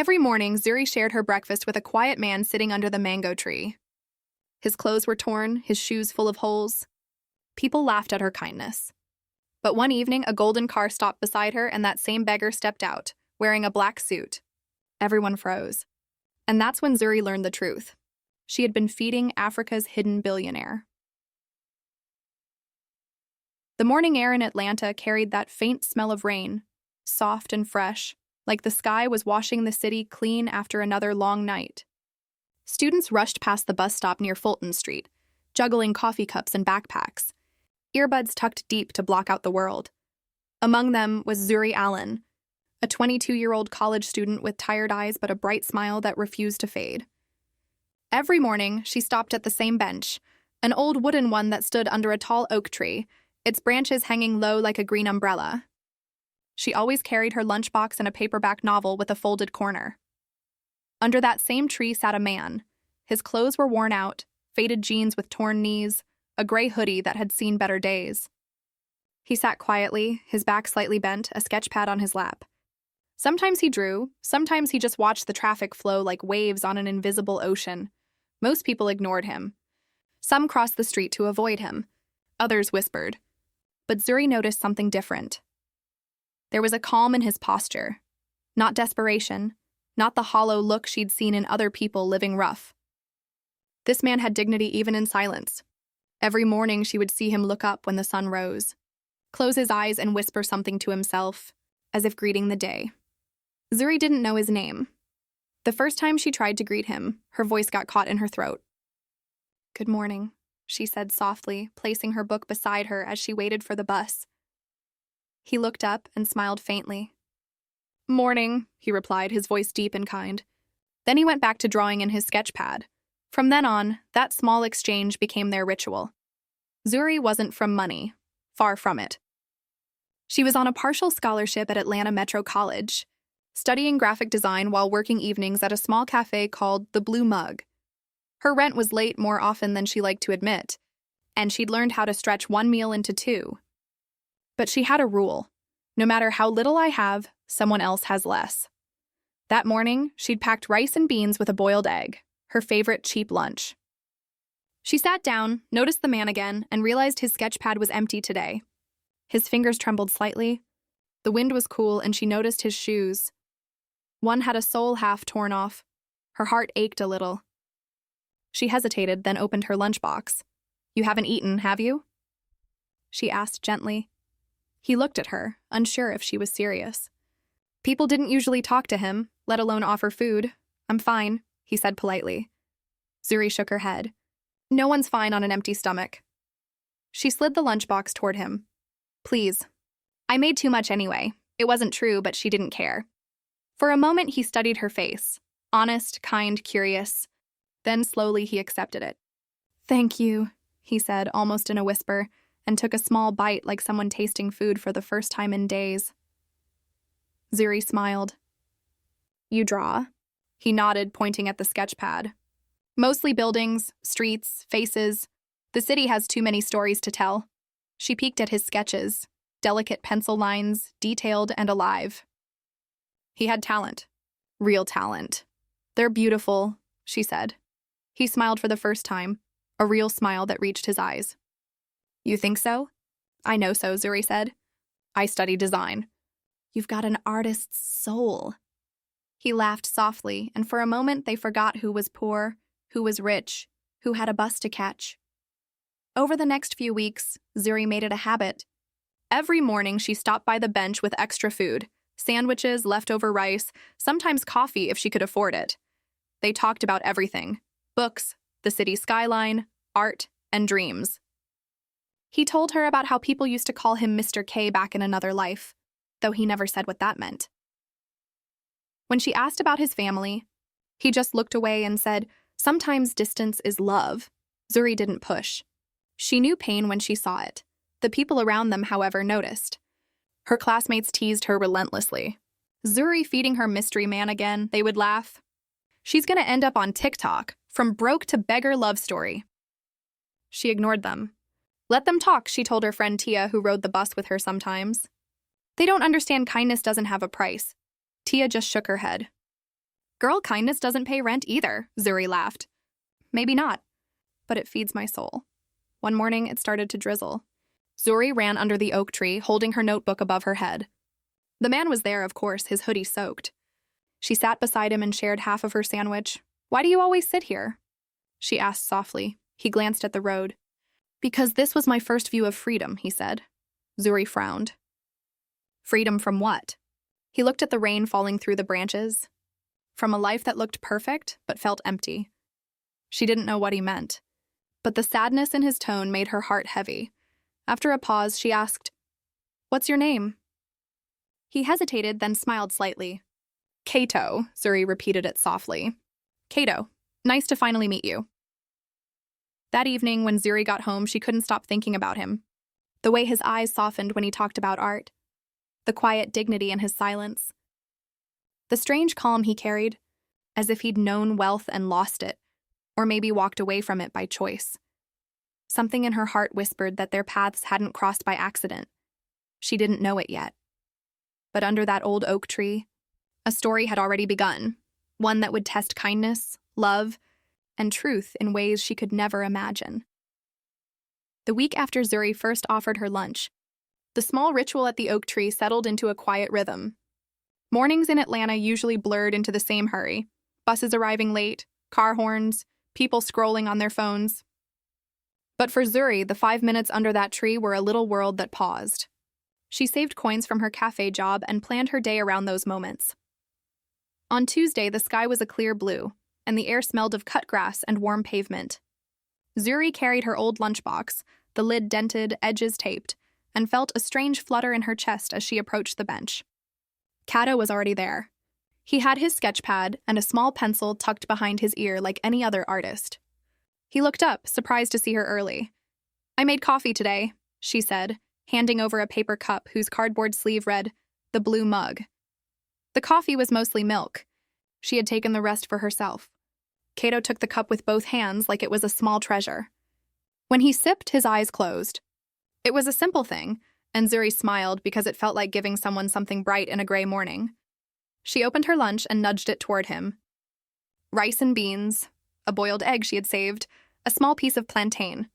Every morning, Zuri shared her breakfast with a quiet man sitting under the mango tree. His clothes were torn, his shoes full of holes. People laughed at her kindness. But one evening, a golden car stopped beside her, and that same beggar stepped out, wearing a black suit. Everyone froze. And that's when Zuri learned the truth. She had been feeding Africa's hidden billionaire. The morning air in Atlanta carried that faint smell of rain, soft and fresh, like the sky was washing the city clean after another long night. Students rushed past the bus stop near Fulton Street, juggling coffee cups and backpacks, earbuds tucked deep to block out the world. Among them was Zuri Allen, a 22-year-old college student with tired eyes but a bright smile that refused to fade. Every morning, she stopped at the same bench, an old wooden one that stood under a tall oak tree, its branches hanging low like a green umbrella. She always carried her lunchbox and a paperback novel with a folded corner. Under that same tree sat a man. His clothes were worn out, faded jeans with torn knees, a gray hoodie that had seen better days. He sat quietly, his back slightly bent, a sketch pad on his lap. Sometimes he drew, sometimes he just watched the traffic flow like waves on an invisible ocean. Most people ignored him. Some crossed the street to avoid him. Others whispered. But Zuri noticed something different. There was a calm in his posture. Not desperation, not the hollow look she'd seen in other people living rough. This man had dignity even in silence. Every morning she would see him look up when the sun rose, close his eyes and whisper something to himself, as if greeting the day. Zuri didn't know his name. The first time she tried to greet him, her voice got caught in her throat. "Good morning," she said softly, placing her book beside her as she waited for the bus. He looked up and smiled faintly. "Morning," he replied, his voice deep and kind. Then he went back to drawing in his sketch pad. From then on, that small exchange became their ritual. Zuri wasn't from money. Far from it. She was on a partial scholarship at Atlanta Metro College, studying graphic design while working evenings at a small cafe called The Blue Mug. Her rent was late more often than she liked to admit, and she'd learned how to stretch one meal into two. But she had a rule. No matter how little I have, someone else has less. That morning, she'd packed rice and beans with a boiled egg, her favorite cheap lunch. She sat down, noticed the man again, and realized his sketch pad was empty today. His fingers trembled slightly. The wind was cool, and she noticed his shoes. One had a sole half torn off. Her heart ached a little. She hesitated, then opened her lunchbox. "You haven't eaten, have you?" she asked gently. He looked at her, unsure if she was serious. People didn't usually talk to him, let alone offer food. "I'm fine," he said politely. Zuri shook her head. "No one's fine on an empty stomach." She slid the lunchbox toward him. "Please. I made too much anyway. It wasn't true, but she didn't care." For a moment, he studied her face. Honest, kind, curious. Then slowly he accepted it. "Thank you," he said, almost in a whisper, and took a small bite like someone tasting food for the first time in days. Zuri smiled. "You draw?" He nodded, pointing at the sketch pad. "Mostly buildings, streets, faces. The city has too many stories to tell." She peeked at his sketches, delicate pencil lines, detailed and alive. He had talent. Real talent. "They're beautiful," she said. He smiled for the first time, a real smile that reached his eyes. "You think so?" "I know so," Zuri said. "I study design." "You've got an artist's soul." He laughed softly, and for a moment they forgot who was poor, who was rich, who had a bus to catch. Over the next few weeks, Zuri made it a habit. Every morning she stopped by the bench with extra food, sandwiches, leftover rice, sometimes coffee if she could afford it. They talked about everything: books, the city skyline, art, and dreams. He told her about how people used to call him Mr. K back in another life, though he never said what that meant. When she asked about his family, he just looked away and said, "Sometimes distance is love." Zuri didn't push. She knew pain when she saw it. The people around them, however, noticed. Her classmates teased her relentlessly. Zuri feeding her mystery man again, they would laugh. "She's gonna end up on TikTok, from broke to beggar love story." She ignored them. "Let them talk," she told her friend Tia, who rode the bus with her sometimes. "They don't understand kindness doesn't have a price." Tia just shook her head. Girl, kindness doesn't pay rent either, Zuri laughed. Maybe not, but it feeds my soul. One morning, it started to drizzle. Zuri ran under the oak tree, holding her notebook above her head. The man was there, of course, his hoodie soaked. She sat beside him and shared half of her sandwich. Why do you always sit here? She asked softly. He glanced at the road. Because this was my first view of freedom, he said. Zuri frowned. Freedom from what? He looked at the rain falling through the branches. From a life that looked perfect, but felt empty. She didn't know what he meant. But the sadness in his tone made her heart heavy. After a pause, she asked, What's your name? He hesitated, then smiled slightly. Kato, Zuri repeated it softly. Kato, nice to finally meet you. That evening, when Zuri got home, she couldn't stop thinking about him. The way his eyes softened when he talked about art. The quiet dignity in his silence. The strange calm he carried, as if he'd known wealth and lost it, or maybe walked away from it by choice. Something in her heart whispered that their paths hadn't crossed by accident. She didn't know it yet. But under that old oak tree, a story had already begun, one that would test kindness, love, and truth in ways she could never imagine. The week after Zuri first offered her lunch, the small ritual at the oak tree settled into a quiet rhythm. Mornings in Atlanta usually blurred into the same hurry, buses arriving late, car horns, people scrolling on their phones. But for Zuri, the 5 minutes under that tree were a little world that paused. She saved coins from her cafe job and planned her day around those moments. On Tuesday, the sky was a clear blue, and the air smelled of cut grass and warm pavement. Zuri carried her old lunchbox, the lid dented, edges taped, and felt a strange flutter in her chest as she approached the bench. Kato was already there. He had his sketch pad and a small pencil tucked behind his ear like any other artist. He looked up, surprised to see her early. I made coffee today, she said, handing over a paper cup whose cardboard sleeve read, The Blue Mug. The coffee was mostly milk. She had taken the rest for herself. Kato took the cup with both hands like it was a small treasure. When he sipped, his eyes closed. It was a simple thing, and Zuri smiled because it felt like giving someone something bright in a gray morning. She opened her lunch and nudged it toward him. Rice and beans, a boiled egg she had saved, a small piece of plantain.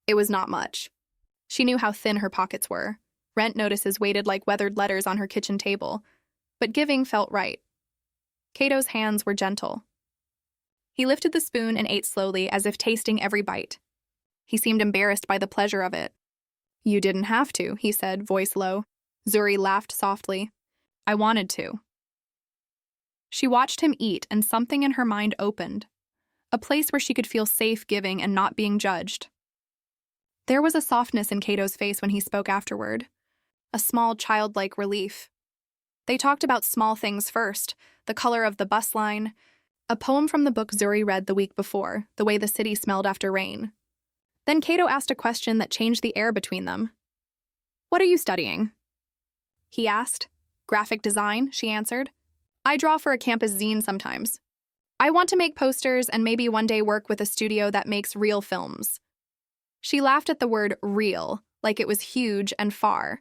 It was not much. She knew how thin her pockets were. Rent notices waited like weathered letters on her kitchen table. But giving felt right. Kato's hands were gentle. He lifted the spoon and ate slowly, as if tasting every bite. He seemed embarrassed by the pleasure of it. You didn't have to, he said, voice low. Zuri laughed softly. I wanted to. She watched him eat, and something in her mind opened. A place where she could feel safe giving and not being judged. There was a softness in Kato's face when he spoke afterward. A small, childlike relief. They talked about small things first, the color of the bus line, a poem from the book Zuri read the week before, the way the city smelled after rain. Then Kato asked a question that changed the air between them. What are you studying? He asked. Graphic design, she answered. I draw for a campus zine sometimes. I want to make posters and maybe one day work with a studio that makes real films. She laughed at the word real, like it was huge and far.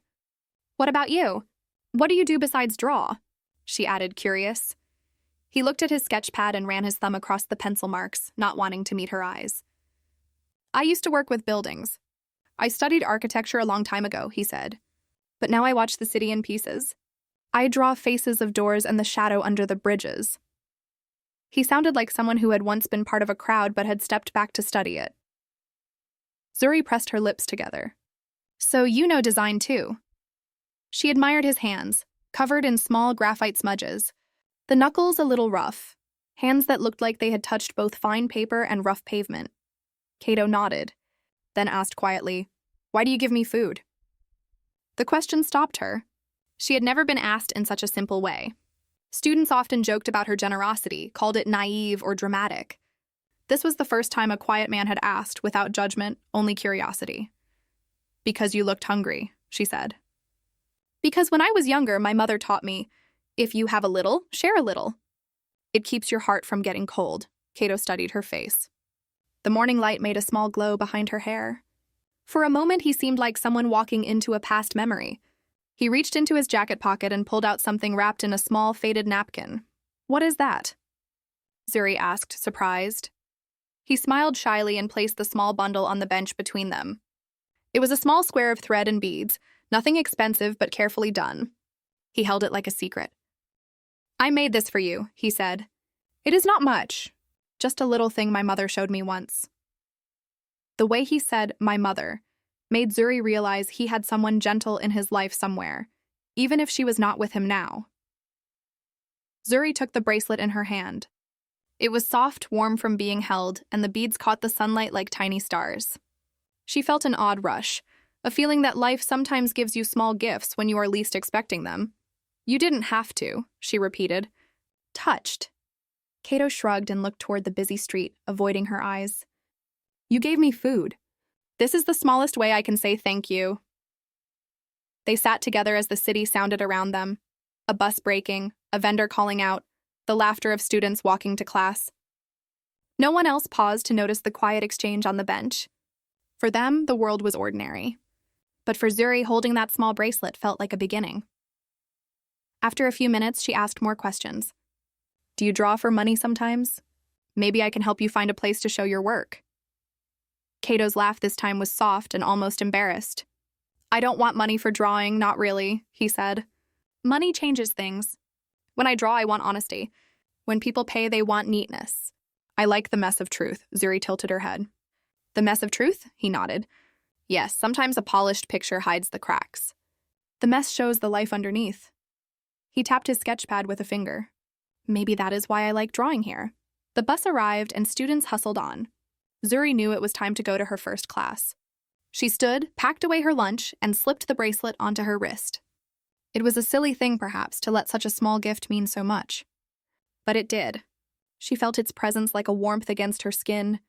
What about you? What do you do besides draw? She added, curious. He looked at his sketch pad and ran his thumb across the pencil marks, not wanting to meet her eyes. I used to work with buildings. I studied architecture a long time ago, he said. But now I watch the city in pieces. I draw faces of doors and the shadow under the bridges. He sounded like someone who had once been part of a crowd but had stepped back to study it. Zuri pressed her lips together. So you know design too. She admired his hands, covered in small graphite smudges, the knuckles a little rough, hands that looked like they had touched both fine paper and rough pavement. Kato nodded, then asked quietly, Why do you give me food? The question stopped her. She had never been asked in such a simple way. Students often joked about her generosity, called it naive or dramatic. This was the first time a quiet man had asked, without judgment, only curiosity. Because you looked hungry, she said. Because when I was younger, my mother taught me, if you have a little, share a little. It keeps your heart from getting cold. Kato studied her face. The morning light made a small glow behind her hair. For a moment, he seemed like someone walking into a past memory. He reached into his jacket pocket and pulled out something wrapped in a small, faded napkin. What is that? Zuri asked, surprised. He smiled shyly and placed the small bundle on the bench between them. It was a small square of thread and beads, nothing expensive but carefully done. He held it like a secret. "I made this for you," he said. "It is not much, just a little thing my mother showed me once." The way he said, "my mother," made Zuri realize he had someone gentle in his life somewhere, even if she was not with him now. Zuri took the bracelet in her hand. It was soft, warm from being held, and the beads caught the sunlight like tiny stars. She felt an odd rush, a feeling that life sometimes gives you small gifts when you are least expecting them. "You didn't have to," she repeated. "Touched." Cato shrugged and looked toward the busy street, avoiding her eyes. "You gave me food. This is the smallest way I can say thank you." They sat together as the city sounded around them. A bus braking, a vendor calling out, the laughter of students walking to class. No one else paused to notice the quiet exchange on the bench. For them, the world was ordinary. But for Zuri, holding that small bracelet felt like a beginning. After a few minutes, she asked more questions. "Do you draw for money sometimes? Maybe I can help you find a place to show your work." Cato's laugh this time was soft and almost embarrassed. "I don't want money for drawing, not really," he said. "Money changes things. When I draw, I want honesty. When people pay, they want neatness. I like the mess of truth." Zuri tilted her head. "The mess of truth?" He nodded. "Yes, sometimes a polished picture hides the cracks. The mess shows the life underneath." He tapped his sketchpad with a finger. "Maybe that is why I like drawing here." The bus arrived and students hustled on. Zuri knew it was time to go to her first class. She stood, packed away her lunch, and slipped the bracelet onto her wrist. It was a silly thing, perhaps, to let such a small gift mean so much. But it did. She felt its presence like a warmth against her skin,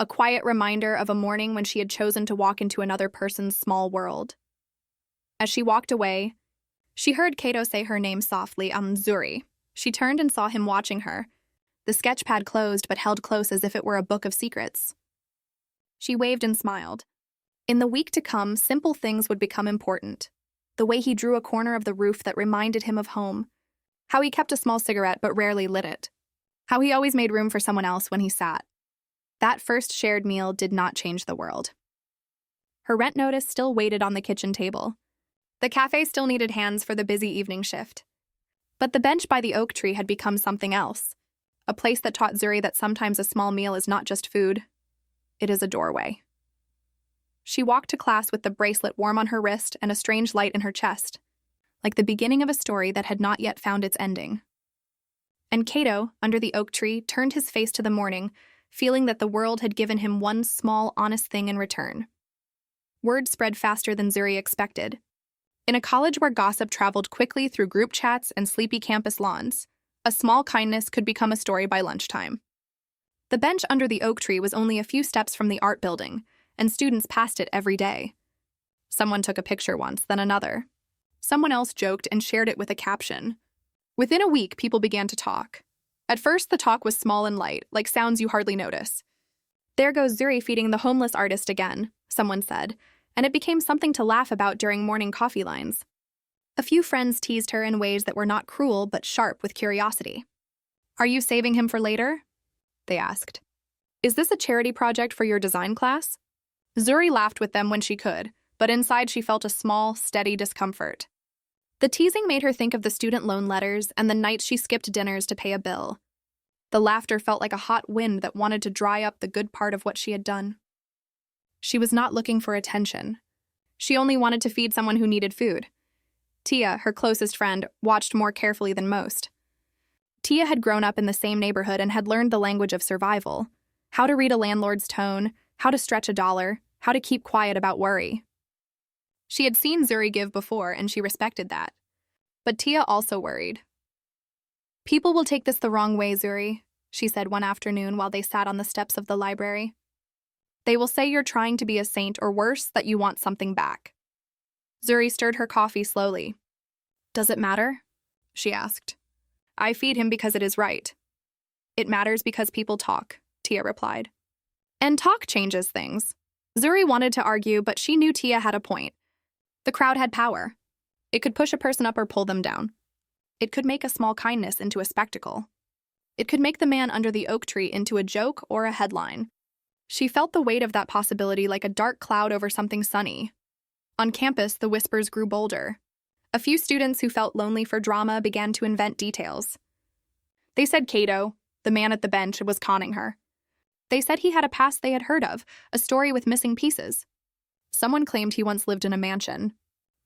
a quiet reminder of a morning when she had chosen to walk into another person's small world. As she walked away, she heard Cato say her name softly, Zuri. She turned and saw him watching her, the sketchpad closed but held close as if it were a book of secrets. She waved and smiled. In the week to come, simple things would become important. The way he drew a corner of the roof that reminded him of home. How he kept a small cigarette but rarely lit it. How he always made room for someone else when he sat. That first shared meal did not change the world. Her rent notice still waited on the kitchen table. The cafe still needed hands for the busy evening shift. But the bench by the oak tree had become something else. A place that taught Zuri that sometimes a small meal is not just food. It is a doorway. She walked to class with the bracelet warm on her wrist and a strange light in her chest, like the beginning of a story that had not yet found its ending. And Cato, under the oak tree, turned his face to the morning, feeling that the world had given him one small, honest thing in return. Word spread faster than Zuri expected. In a college where gossip traveled quickly through group chats and sleepy campus lawns, a small kindness could become a story by lunchtime. The bench under the oak tree was only a few steps from the art building, and students passed it every day. Someone took a picture once, then another. Someone else joked and shared it with a caption. Within a week, people began to talk. At first, the talk was small and light, like sounds you hardly notice. "There goes Zuri feeding the homeless artist again," someone said, and it became something to laugh about during morning coffee lines. A few friends teased her in ways that were not cruel but sharp with curiosity. "Are you saving him for later?" they asked. "Is this a charity project for your design class?" Zuri laughed with them when she could, but inside she felt a small, steady discomfort. The teasing made her think of the student loan letters and the nights she skipped dinners to pay a bill. The laughter felt like a hot wind that wanted to dry up the good part of what she had done. She was not looking for attention. She only wanted to feed someone who needed food. Tia, her closest friend, watched more carefully than most. Tia had grown up in the same neighborhood and had learned the language of survival, how to read a landlord's tone, how to stretch a dollar, how to keep quiet about worry. She had seen Zuri give before, and she respected that. But Tia also worried. "People will take this the wrong way, Zuri," she said one afternoon while they sat on the steps of the library. "They will say you're trying to be a saint, or worse, that you want something back." Zuri stirred her coffee slowly. "Does it matter?" she asked. "I feed him because it is right." "It matters because people talk," Tia replied. "And talk changes things." Zuri wanted to argue, but she knew Tia had a point. The crowd had power. It could push a person up or pull them down. It could make a small kindness into a spectacle. It could make the man under the oak tree into a joke or a headline. She felt the weight of that possibility like a dark cloud over something sunny. On campus, the whispers grew bolder. A few students who felt lonely for drama began to invent details. They said Cato, the man at the bench, was conning her. They said he had a past they had heard of, a story with missing pieces. Someone claimed he once lived in a mansion.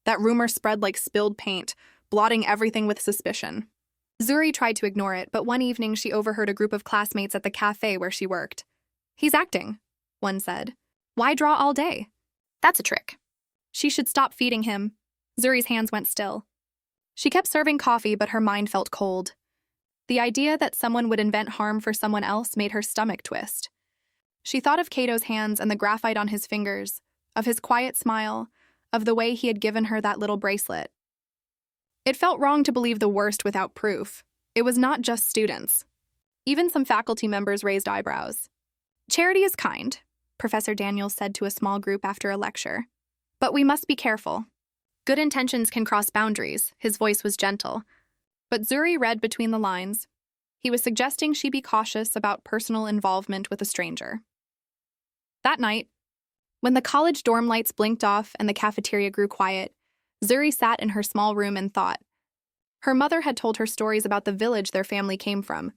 That rumor spread like spilled paint, blotting everything with suspicion. Zuri tried to ignore it, but one evening she overheard a group of classmates at the cafe where she worked. "He's acting," one said. "Why draw all day? That's a trick. She should stop feeding him." Zuri's hands went still. She kept serving coffee, but her mind felt cold. The idea that someone would invent harm for someone else made her stomach twist. She thought of Cato's hands and the graphite on his fingers, of his quiet smile, of the way he had given her that little bracelet. It felt wrong to believe the worst without proof. It was not just students. Even some faculty members raised eyebrows. "Charity is kind," Professor Daniels said to a small group after a lecture. "But we must be careful. Good intentions can cross boundaries." His voice was gentle. But Zuri read between the lines. He was suggesting she be cautious about personal involvement with a stranger. That night, when the college dorm lights blinked off and the cafeteria grew quiet, Zuri sat in her small room and thought. Her mother had told her stories about the village their family came from,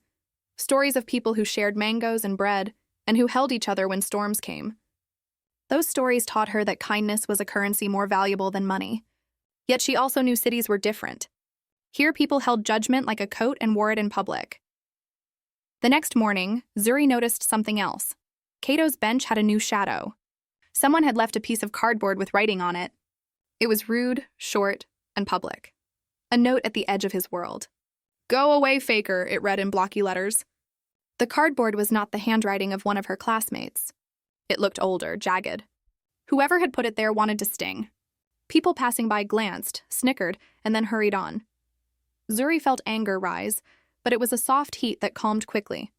stories of people who shared mangoes and bread and who held each other when storms came. Those stories taught her that kindness was a currency more valuable than money. Yet she also knew cities were different. Here people held judgment like a coat and wore it in public. The next morning, Zuri noticed something else. Cato's bench had a new shadow. Someone had left a piece of cardboard with writing on it. It was rude, short, and public. A note at the edge of his world. "Go away, faker," it read in blocky letters. The cardboard was not the handwriting of one of her classmates. It looked older, jagged. Whoever had put it there wanted to sting. People passing by glanced, snickered, and then hurried on. Zuri felt anger rise, but it was a soft heat that calmed quickly.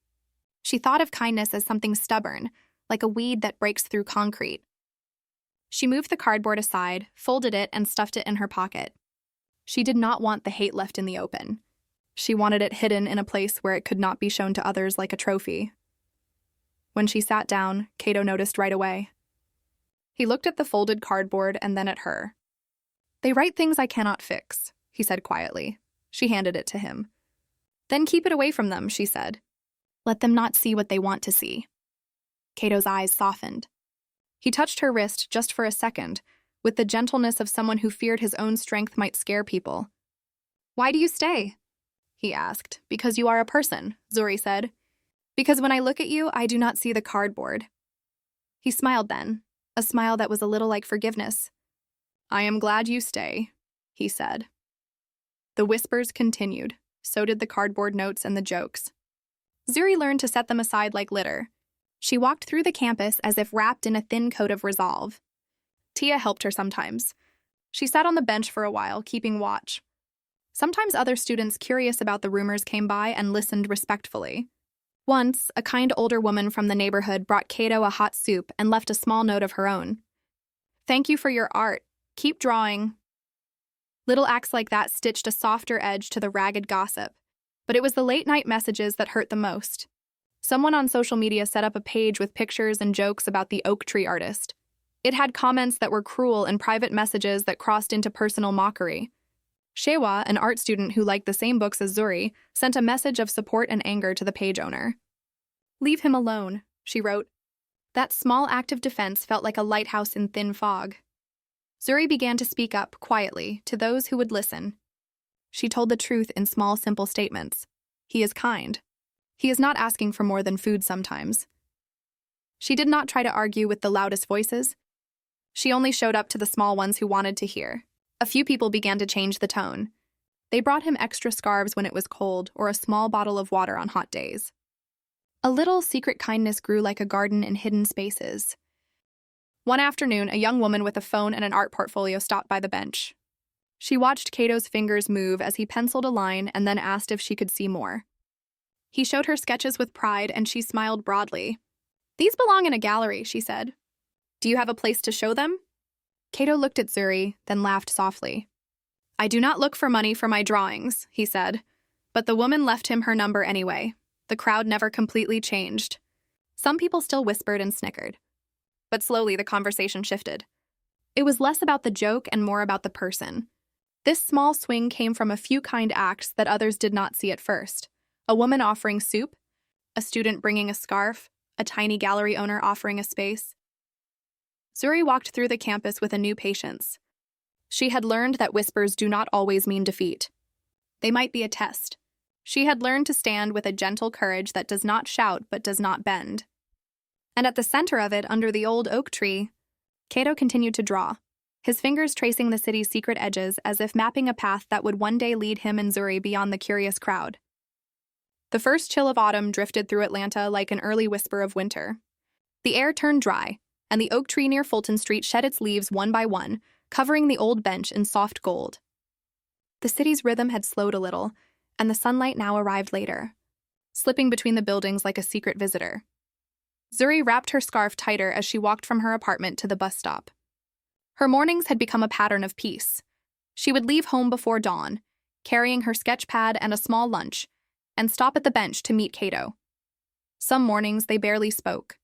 She thought of kindness as something stubborn, like a weed that breaks through concrete. She moved the cardboard aside, folded it, and stuffed it in her pocket. She did not want the hate left in the open. She wanted it hidden in a place where it could not be shown to others like a trophy. When she sat down, Cato noticed right away. He looked at the folded cardboard and then at her. "They write things I cannot fix," he said quietly. She handed it to him. "Then keep it away from them," she said. "Let them not see what they want to see." Cato's eyes softened. He touched her wrist just for a second, with the gentleness of someone who feared his own strength might scare people. "Why do you stay?" he asked. "Because you are a person," Zuri said. "Because when I look at you, I do not see the cardboard." He smiled then, a smile that was a little like forgiveness. "I am glad you stay," he said. The whispers continued. So did the cardboard notes and the jokes. Zuri learned to set them aside like litter. She walked through the campus as if wrapped in a thin coat of resolve. Tia helped her sometimes. She sat on the bench for a while, keeping watch. Sometimes other students curious about the rumors came by and listened respectfully. Once, a kind older woman from the neighborhood brought Cato a hot soup and left a small note of her own. "Thank you for your art. Keep drawing." Little acts like that stitched a softer edge to the ragged gossip. But it was the late-night messages that hurt the most. Someone on social media set up a page with pictures and jokes about the oak tree artist. It had comments that were cruel and private messages that crossed into personal mockery. Shewa, an art student who liked the same books as Zuri, sent a message of support and anger to the page owner. "Leave him alone," she wrote. That small act of defense felt like a lighthouse in thin fog. Zuri began to speak up, quietly, to those who would listen. She told the truth in small, simple statements. He is kind. He is not asking for more than food sometimes. She did not try to argue with the loudest voices. She only showed up to the small ones who wanted to hear. A few people began to change the tone. They brought him extra scarves when it was cold or a small bottle of water on hot days. A little secret kindness grew like a garden in hidden spaces. One afternoon, a young woman with a phone and an art portfolio stopped by the bench. She watched Cato's fingers move as he penciled a line and then asked if she could see more. He showed her sketches with pride and she smiled broadly. "These belong in a gallery," she said. "Do you have a place to show them?" Cato looked at Zuri, then laughed softly. "I do not look for money for my drawings," he said, but the woman left him her number anyway. The crowd never completely changed. Some people still whispered and snickered. But slowly the conversation shifted. It was less about the joke and more about the person. This small swing came from a few kind acts that others did not see at first. A woman offering soup, a student bringing a scarf, a tiny gallery owner offering a space. Zuri walked through the campus with a new patience. She had learned that whispers do not always mean defeat. They might be a test. She had learned to stand with a gentle courage that does not shout but does not bend. And at the center of it, under the old oak tree, Cato continued to draw, his fingers tracing the city's secret edges as if mapping a path that would one day lead him and Zuri beyond the curious crowd. The first chill of autumn drifted through Atlanta like an early whisper of winter. The air turned dry, and the oak tree near Fulton Street shed its leaves one by one, covering the old bench in soft gold. The city's rhythm had slowed a little, and the sunlight now arrived later, slipping between the buildings like a secret visitor. Zuri wrapped her scarf tighter as she walked from her apartment to the bus stop. Her mornings had become a pattern of peace. She would leave home before dawn, carrying her sketch pad and a small lunch, and stop at the bench to meet Cato. Some mornings they barely spoke.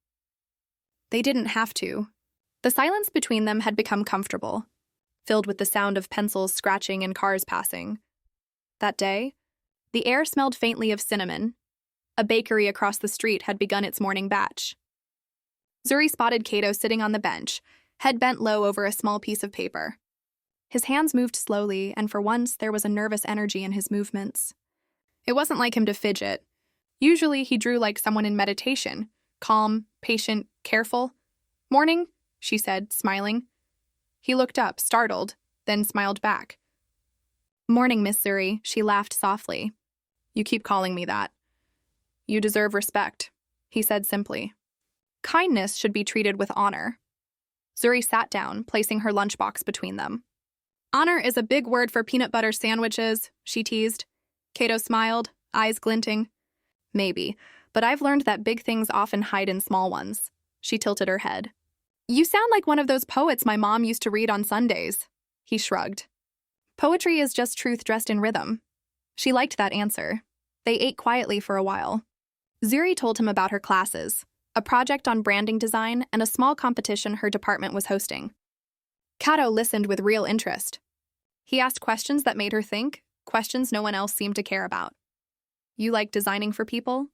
They didn't have to. The silence between them had become comfortable, filled with the sound of pencils scratching and cars passing. That day, the air smelled faintly of cinnamon. A bakery across the street had begun its morning batch. Zuri spotted Cato sitting on the bench, head bent low over a small piece of paper. His hands moved slowly, and for once there was a nervous energy in his movements. It wasn't like him to fidget. Usually he drew like someone in meditation, calm, patient, careful. "Morning," she said, smiling. He looked up, startled, then smiled back. "Morning, Miss Zuri," she laughed softly. "You keep calling me that." "You deserve respect," he said simply. Kindness should be treated with honor. Zuri sat down, placing her lunchbox between them. "Honor is a big word for peanut butter sandwiches," she teased. Cato smiled, eyes glinting. "Maybe, but I've learned that big things often hide in small ones." She tilted her head. "You sound like one of those poets my mom used to read on Sundays." He shrugged. "Poetry is just truth dressed in rhythm." She liked that answer. They ate quietly for a while. Zuri told him about her classes, a project on branding design, and a small competition her department was hosting. Cato listened with real interest. He asked questions that made her think, questions no one else seemed to care about. "You like designing for people?"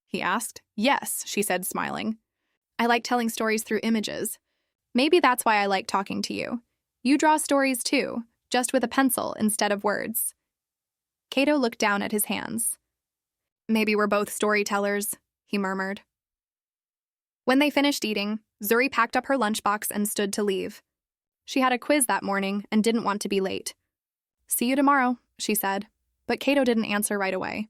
he asked. "Yes," she said, smiling. "I like telling stories through images. Maybe that's why I like talking to you. You draw stories too, just with a pencil instead of words." Cato looked down at his hands. "Maybe we're both storytellers," he murmured. When they finished eating, Zuri packed up her lunchbox and stood to leave. She had a quiz that morning and didn't want to be late. "See you tomorrow," she said, but Cato didn't answer right away.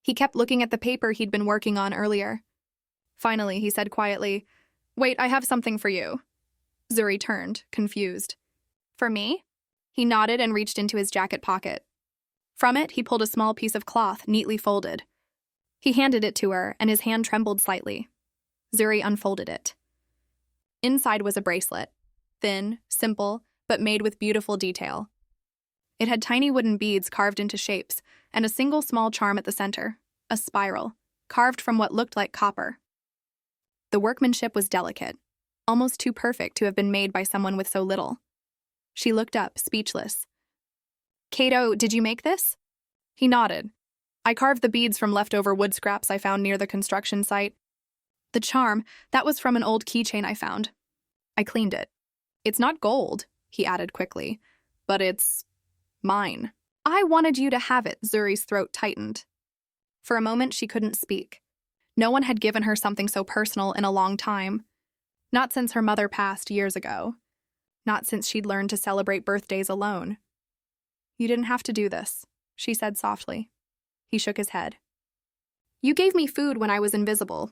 He kept looking at the paper he'd been working on earlier. Finally, he said quietly, "Wait, I have something for you." Zuri turned, confused. "For me?" He nodded and reached into his jacket pocket. From it, he pulled a small piece of cloth, neatly folded. He handed it to her, and his hand trembled slightly. Zuri unfolded it. Inside was a bracelet, thin, simple, but made with beautiful detail. It had tiny wooden beads carved into shapes, and a single small charm at the center, a spiral, carved from what looked like copper. The workmanship was delicate, almost too perfect to have been made by someone with so little. She looked up, speechless. "Cato, did you make this?" He nodded. "I carved the beads from leftover wood scraps I found near the construction site. The charm, that was from an old keychain I found. I cleaned it. It's not gold," he added quickly, "but it's mine." "I wanted you to have it," Zuri's throat tightened. For a moment, she couldn't speak. No one had given her something so personal in a long time. Not since her mother passed years ago. Not since she'd learned to celebrate birthdays alone. "You didn't have to do this," she said softly. He shook his head. "You gave me food when I was invisible.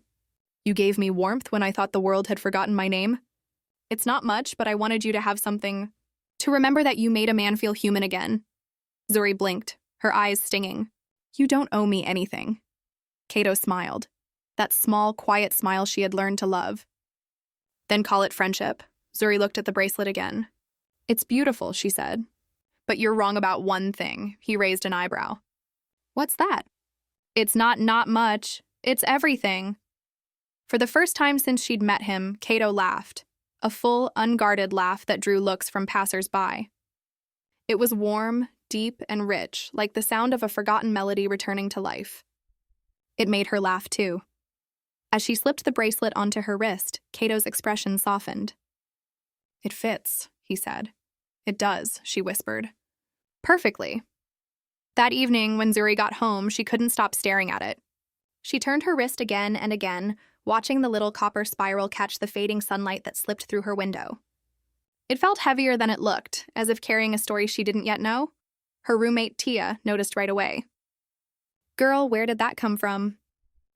You gave me warmth when I thought the world had forgotten my name. It's not much, but I wanted you to have something to remember that you made a man feel human again." Zuri blinked, her eyes stinging. "You don't owe me anything." Cato smiled, that small, quiet smile she had learned to love. "Then call it friendship." Zuri looked at the bracelet again. "It's beautiful," she said. "But you're wrong about one thing." He raised an eyebrow. "What's that?" It's not much. It's everything. For the first time since she'd met him, Cato laughed, a full, unguarded laugh that drew looks from passers-by. It was warm, deep, and rich, like the sound of a forgotten melody returning to life. It made her laugh, too. As she slipped the bracelet onto her wrist, Cato's expression softened. "It fits," he said. "It does," she whispered. "Perfectly." That evening, when Zuri got home, she couldn't stop staring at it. She turned her wrist again and again, watching the little copper spiral catch the fading sunlight that slipped through her window. It felt heavier than it looked, as if carrying a story she didn't yet know. Her roommate, Tia, noticed right away. "Girl, where did that come from?"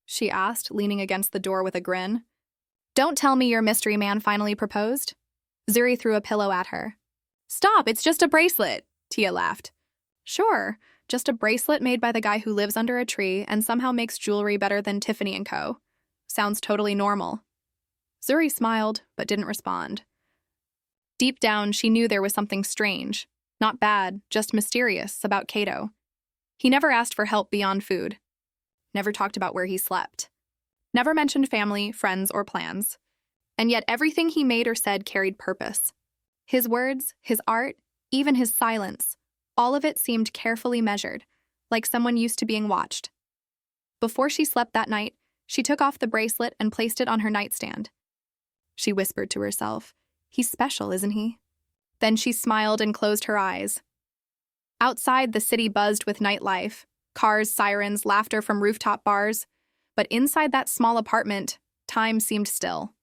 she asked, leaning against the door with a grin. "Don't tell me your mystery man finally proposed?" Zuri threw a pillow at her. "Stop, it's just a bracelet," Tia laughed. "Sure, just a bracelet made by the guy who lives under a tree and somehow makes jewelry better than Tiffany & Co. Sounds totally normal." Zuri smiled, but didn't respond. Deep down, she knew there was something strange, not bad, just mysterious, about Cato. He never asked for help beyond food. Never talked about where he slept. Never mentioned family, friends, or plans. And yet everything he made or said carried purpose. His words, his art, even his silence, all of it seemed carefully measured, like someone used to being watched. Before she slept that night, she took off the bracelet and placed it on her nightstand. She whispered to herself, "He's special, isn't he?" Then she smiled and closed her eyes. Outside, the city buzzed with nightlife, cars, sirens, laughter from rooftop bars. But inside that small apartment, time seemed still.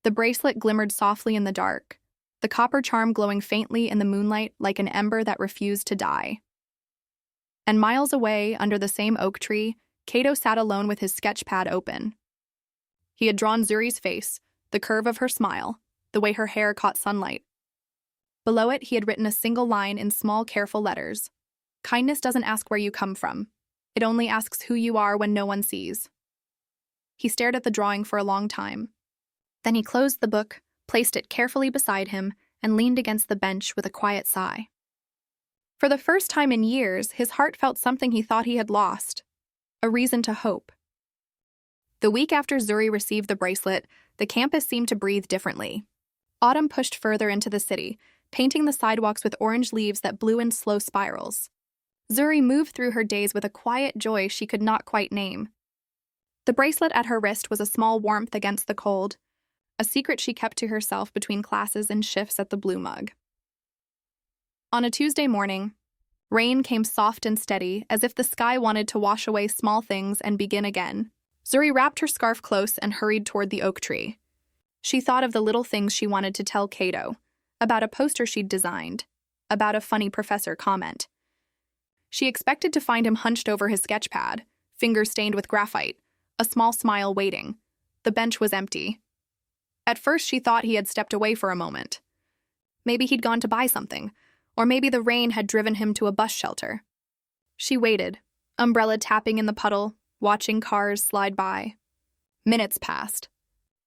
The bracelet glimmered softly in the dark, the copper charm glowing faintly in the moonlight like an ember that refused to die. And miles away, under the same oak tree, Cato sat alone with his sketch pad open. He had drawn Zuri's face, the curve of her smile, the way her hair caught sunlight. Below it, he had written a single line in small, careful letters. "Kindness doesn't ask where you come from. It only asks who you are when no one sees." He stared at the drawing for a long time. Then he closed the book, placed it carefully beside him, and leaned against the bench with a quiet sigh. For the first time in years, his heart felt something he thought he had lost, a reason to hope. The week after Zuri received the bracelet, the campus seemed to breathe differently. Autumn pushed further into the city, painting the sidewalks with orange leaves that blew in slow spirals. Zuri moved through her days with a quiet joy she could not quite name. The bracelet at her wrist was a small warmth against the cold, a secret she kept to herself between classes and shifts at the Blue Mug. On a Tuesday morning, rain came soft and steady, as if the sky wanted to wash away small things and begin again. Zuri wrapped her scarf close and hurried toward the oak tree. She thought of the little things she wanted to tell Cato, about a poster she'd designed, about a funny professor comment. She expected to find him hunched over his sketch pad, fingers stained with graphite, a small smile waiting. The bench was empty. At first, she thought he had stepped away for a moment. Maybe he'd gone to buy something, or maybe the rain had driven him to a bus shelter. She waited, umbrella tapping in the puddle, watching cars slide by. Minutes passed.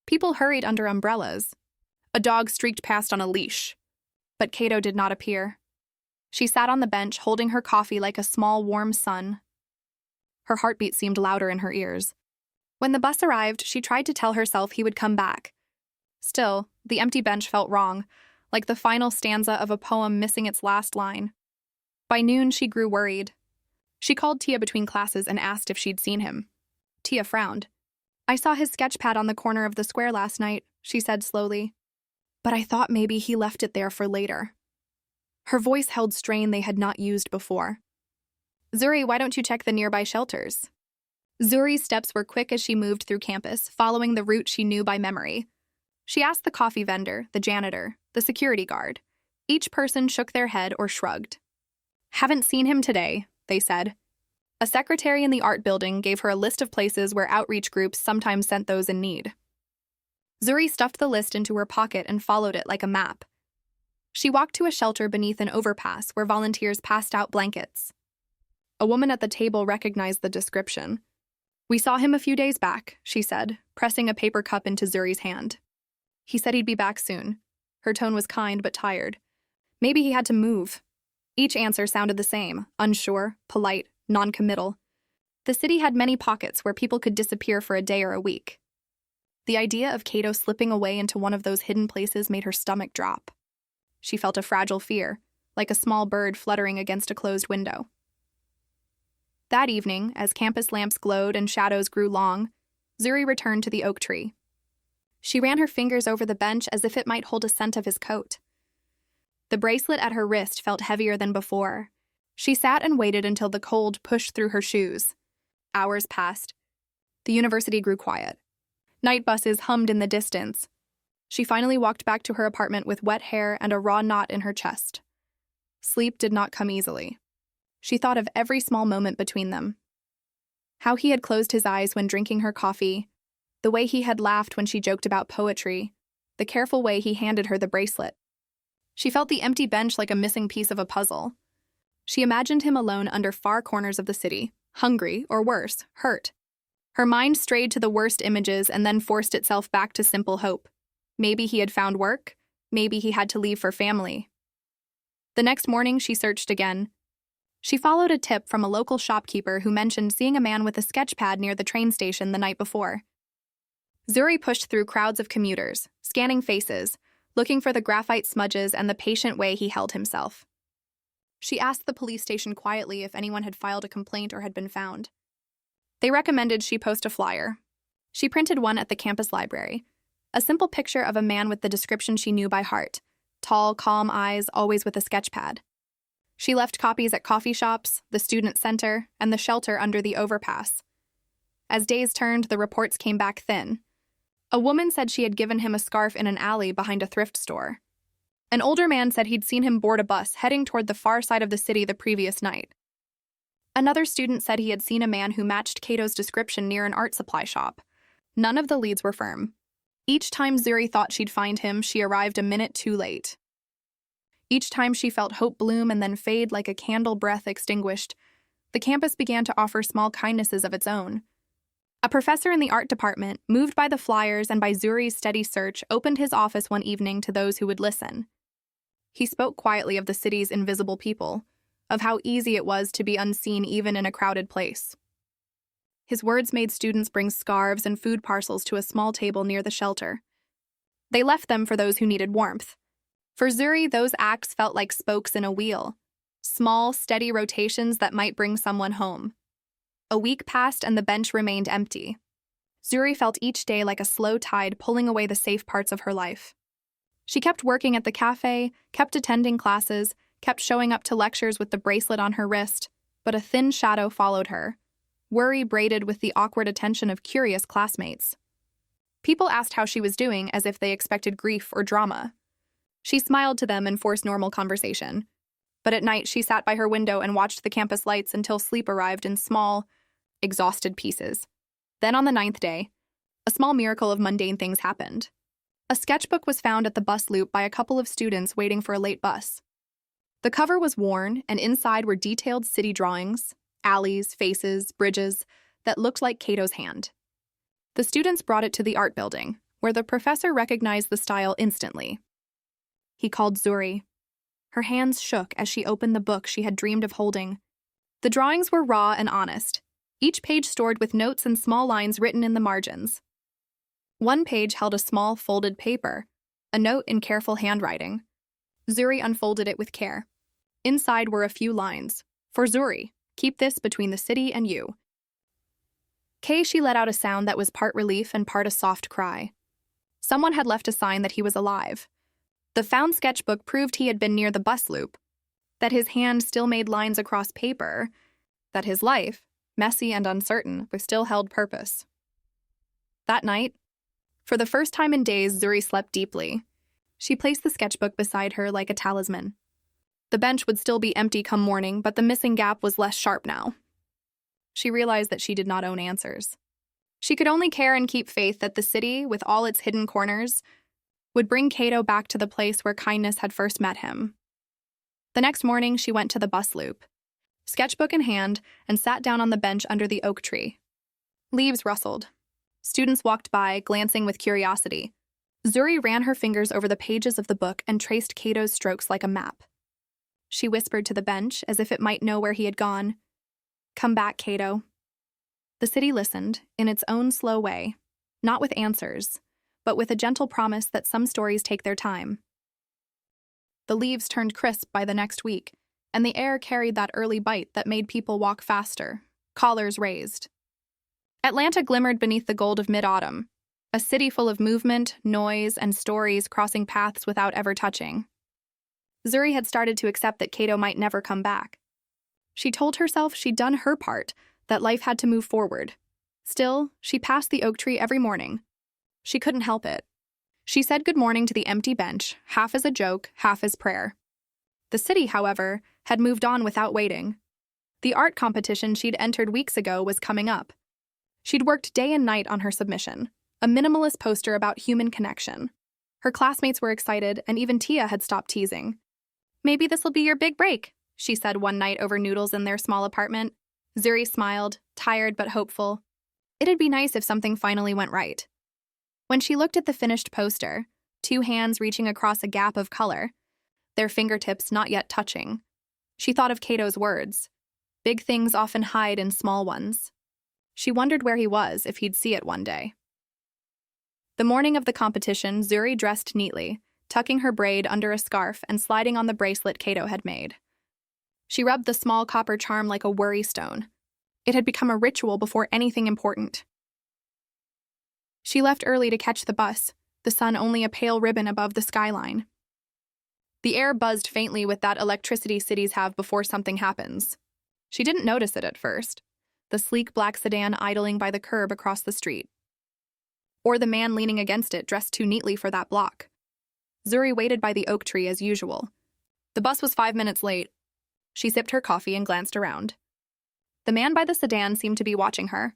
People hurried under umbrellas. A dog streaked past on a leash. But Cato did not appear. She sat on the bench, holding her coffee like a small, warm sun. Her heartbeat seemed louder in her ears. When the bus arrived, she tried to tell herself he would come back. Still, the empty bench felt wrong, like the final stanza of a poem missing its last line. By noon, she grew worried. She called Tia between classes and asked if she'd seen him. Tia frowned. "I saw his sketch pad on the corner of the square last night," she said slowly. "But I thought maybe he left it there for later." Her voice held strain they had not used before. "Zuri, why don't you check the nearby shelters?" Zuri's steps were quick as she moved through campus, following the route she knew by memory. She asked the coffee vendor, the janitor, the security guard. Each person shook their head or shrugged. "Haven't seen him today," they said. A secretary in the art building gave her a list of places where outreach groups sometimes sent those in need. Zuri stuffed the list into her pocket and followed it like a map. She walked to a shelter beneath an overpass where volunteers passed out blankets. A woman at the table recognized the description. "We saw him a few days back," she said, pressing a paper cup into Zuri's hand. "He said he'd be back soon." Her tone was kind but tired. Maybe he had to move. Each answer sounded the same, unsure, polite, non-committal. The city had many pockets where people could disappear for a day or a week. The idea of Cato slipping away into one of those hidden places made her stomach drop. She felt a fragile fear, like a small bird fluttering against a closed window. That evening, as campus lamps glowed and shadows grew long, Zuri returned to the oak tree. She ran her fingers over the bench as if it might hold a scent of his coat. The bracelet at her wrist felt heavier than before. She sat and waited until the cold pushed through her shoes. Hours passed. The university grew quiet. Night buses hummed in the distance. She finally walked back to her apartment with wet hair and a raw knot in her chest. Sleep did not come easily. She thought of every small moment between them. How he had closed his eyes when drinking her coffee, the way he had laughed when she joked about poetry, the careful way he handed her the bracelet. She felt the empty bench like a missing piece of a puzzle. She imagined him alone under far corners of the city, hungry, or worse, hurt. Her mind strayed to the worst images and then forced itself back to simple hope. Maybe he had found work. Maybe he had to leave for family. The next morning, she searched again. She followed a tip from a local shopkeeper who mentioned seeing a man with a sketch pad near the train station the night before. Zuri pushed through crowds of commuters, scanning faces, looking for the graphite smudges and the patient way he held himself. She asked the police station quietly if anyone had filed a complaint or had been found. They recommended she post a flyer. She printed one at the campus library, a simple picture of a man with the description she knew by heart, tall, calm eyes, always with a sketch pad. She left copies at coffee shops, the student center, and the shelter under the overpass. As days turned, the reports came back thin. A woman said she had given him a scarf in an alley behind a thrift store. An older man said he'd seen him board a bus heading toward the far side of the city the previous night. Another student said he had seen a man who matched Cato's description near an art supply shop. None of the leads were firm. Each time Zuri thought she'd find him, she arrived a minute too late. Each time she felt hope bloom and then fade like a candle breath extinguished, the campus began to offer small kindnesses of its own. A professor in the art department, moved by the flyers and by Zuri's steady search, opened his office one evening to those who would listen. He spoke quietly of the city's invisible people, of how easy it was to be unseen even in a crowded place. His words made students bring scarves and food parcels to a small table near the shelter. They left them for those who needed warmth. For Zuri, those acts felt like spokes in a wheel, small, steady rotations that might bring someone home. A week passed and the bench remained empty. Zuri felt each day like a slow tide pulling away the safe parts of her life. She kept working at the cafe, kept attending classes, kept showing up to lectures with the bracelet on her wrist, but a thin shadow followed her, worry braided with the awkward attention of curious classmates. People asked how she was doing as if they expected grief or drama. She smiled to them and forced normal conversation. But at night, she sat by her window and watched the campus lights until sleep arrived in small, exhausted pieces. Then on the 9th day, a small miracle of mundane things happened. A sketchbook was found at the bus loop by a couple of students waiting for a late bus. The cover was worn, and inside were detailed city drawings, alleys, faces, bridges, that looked like Cato's hand. The students brought it to the art building, where the professor recognized the style instantly. He called Zuri. Her hands shook as she opened the book she had dreamed of holding. The drawings were raw and honest, each page stored with notes and small lines written in the margins. One page held a small folded paper, a note in careful handwriting. Zuri unfolded it with care. Inside were a few lines. For Zuri, keep this between the city and you. She let out a sound that was part relief and part a soft cry. Someone had left a sign that he was alive. The found sketchbook proved he had been near the bus loop, that his hand still made lines across paper, that his life, messy and uncertain, was still held purpose. That night, for the first time in days, Zuri slept deeply. She placed the sketchbook beside her like a talisman. The bench would still be empty come morning, but the missing gap was less sharp now. She realized that she did not own answers. She could only care and keep faith that the city, with all its hidden corners, would bring Cato back to the place where kindness had first met him. The next morning, she went to the bus loop, sketchbook in hand, and sat down on the bench under the oak tree. Leaves rustled. Students walked by, glancing with curiosity. Zuri ran her fingers over the pages of the book and traced Cato's strokes like a map. She whispered to the bench, as if it might know where he had gone. "Come back, Cato." The city listened, in its own slow way, not with answers, but with a gentle promise that some stories take their time. The leaves turned crisp by the next week, and the air carried that early bite that made people walk faster, collars raised. Atlanta glimmered beneath the gold of mid-autumn, a city full of movement, noise, and stories crossing paths without ever touching. Zuri had started to accept that Cato might never come back. She told herself she'd done her part, that life had to move forward. Still, she passed the oak tree every morning. She couldn't help it. She said good morning to the empty bench, half as a joke, half as prayer. The city, however, had moved on without waiting. The art competition she'd entered weeks ago was coming up. She'd worked day and night on her submission, a minimalist poster about human connection. Her classmates were excited, and even Tia had stopped teasing. "Maybe this'll be your big break," she said one night over noodles in their small apartment. Zuri smiled, tired but hopeful. It'd be nice if something finally went right. When she looked at the finished poster, two hands reaching across a gap of color, their fingertips not yet touching, she thought of Cato's words. Big things often hide in small ones. She wondered where he was if he'd see it one day. The morning of the competition, Zuri dressed neatly, tucking her braid under a scarf and sliding on the bracelet Cato had made. She rubbed the small copper charm like a worry stone. It had become a ritual before anything important. She left early to catch the bus, the sun only a pale ribbon above the skyline. The air buzzed faintly with that electricity cities have before something happens. She didn't notice it at first, the sleek black sedan idling by the curb across the street. Or the man leaning against it dressed too neatly for that block. Zuri waited by the oak tree as usual. The bus was 5 minutes late. She sipped her coffee and glanced around. The man by the sedan seemed to be watching her.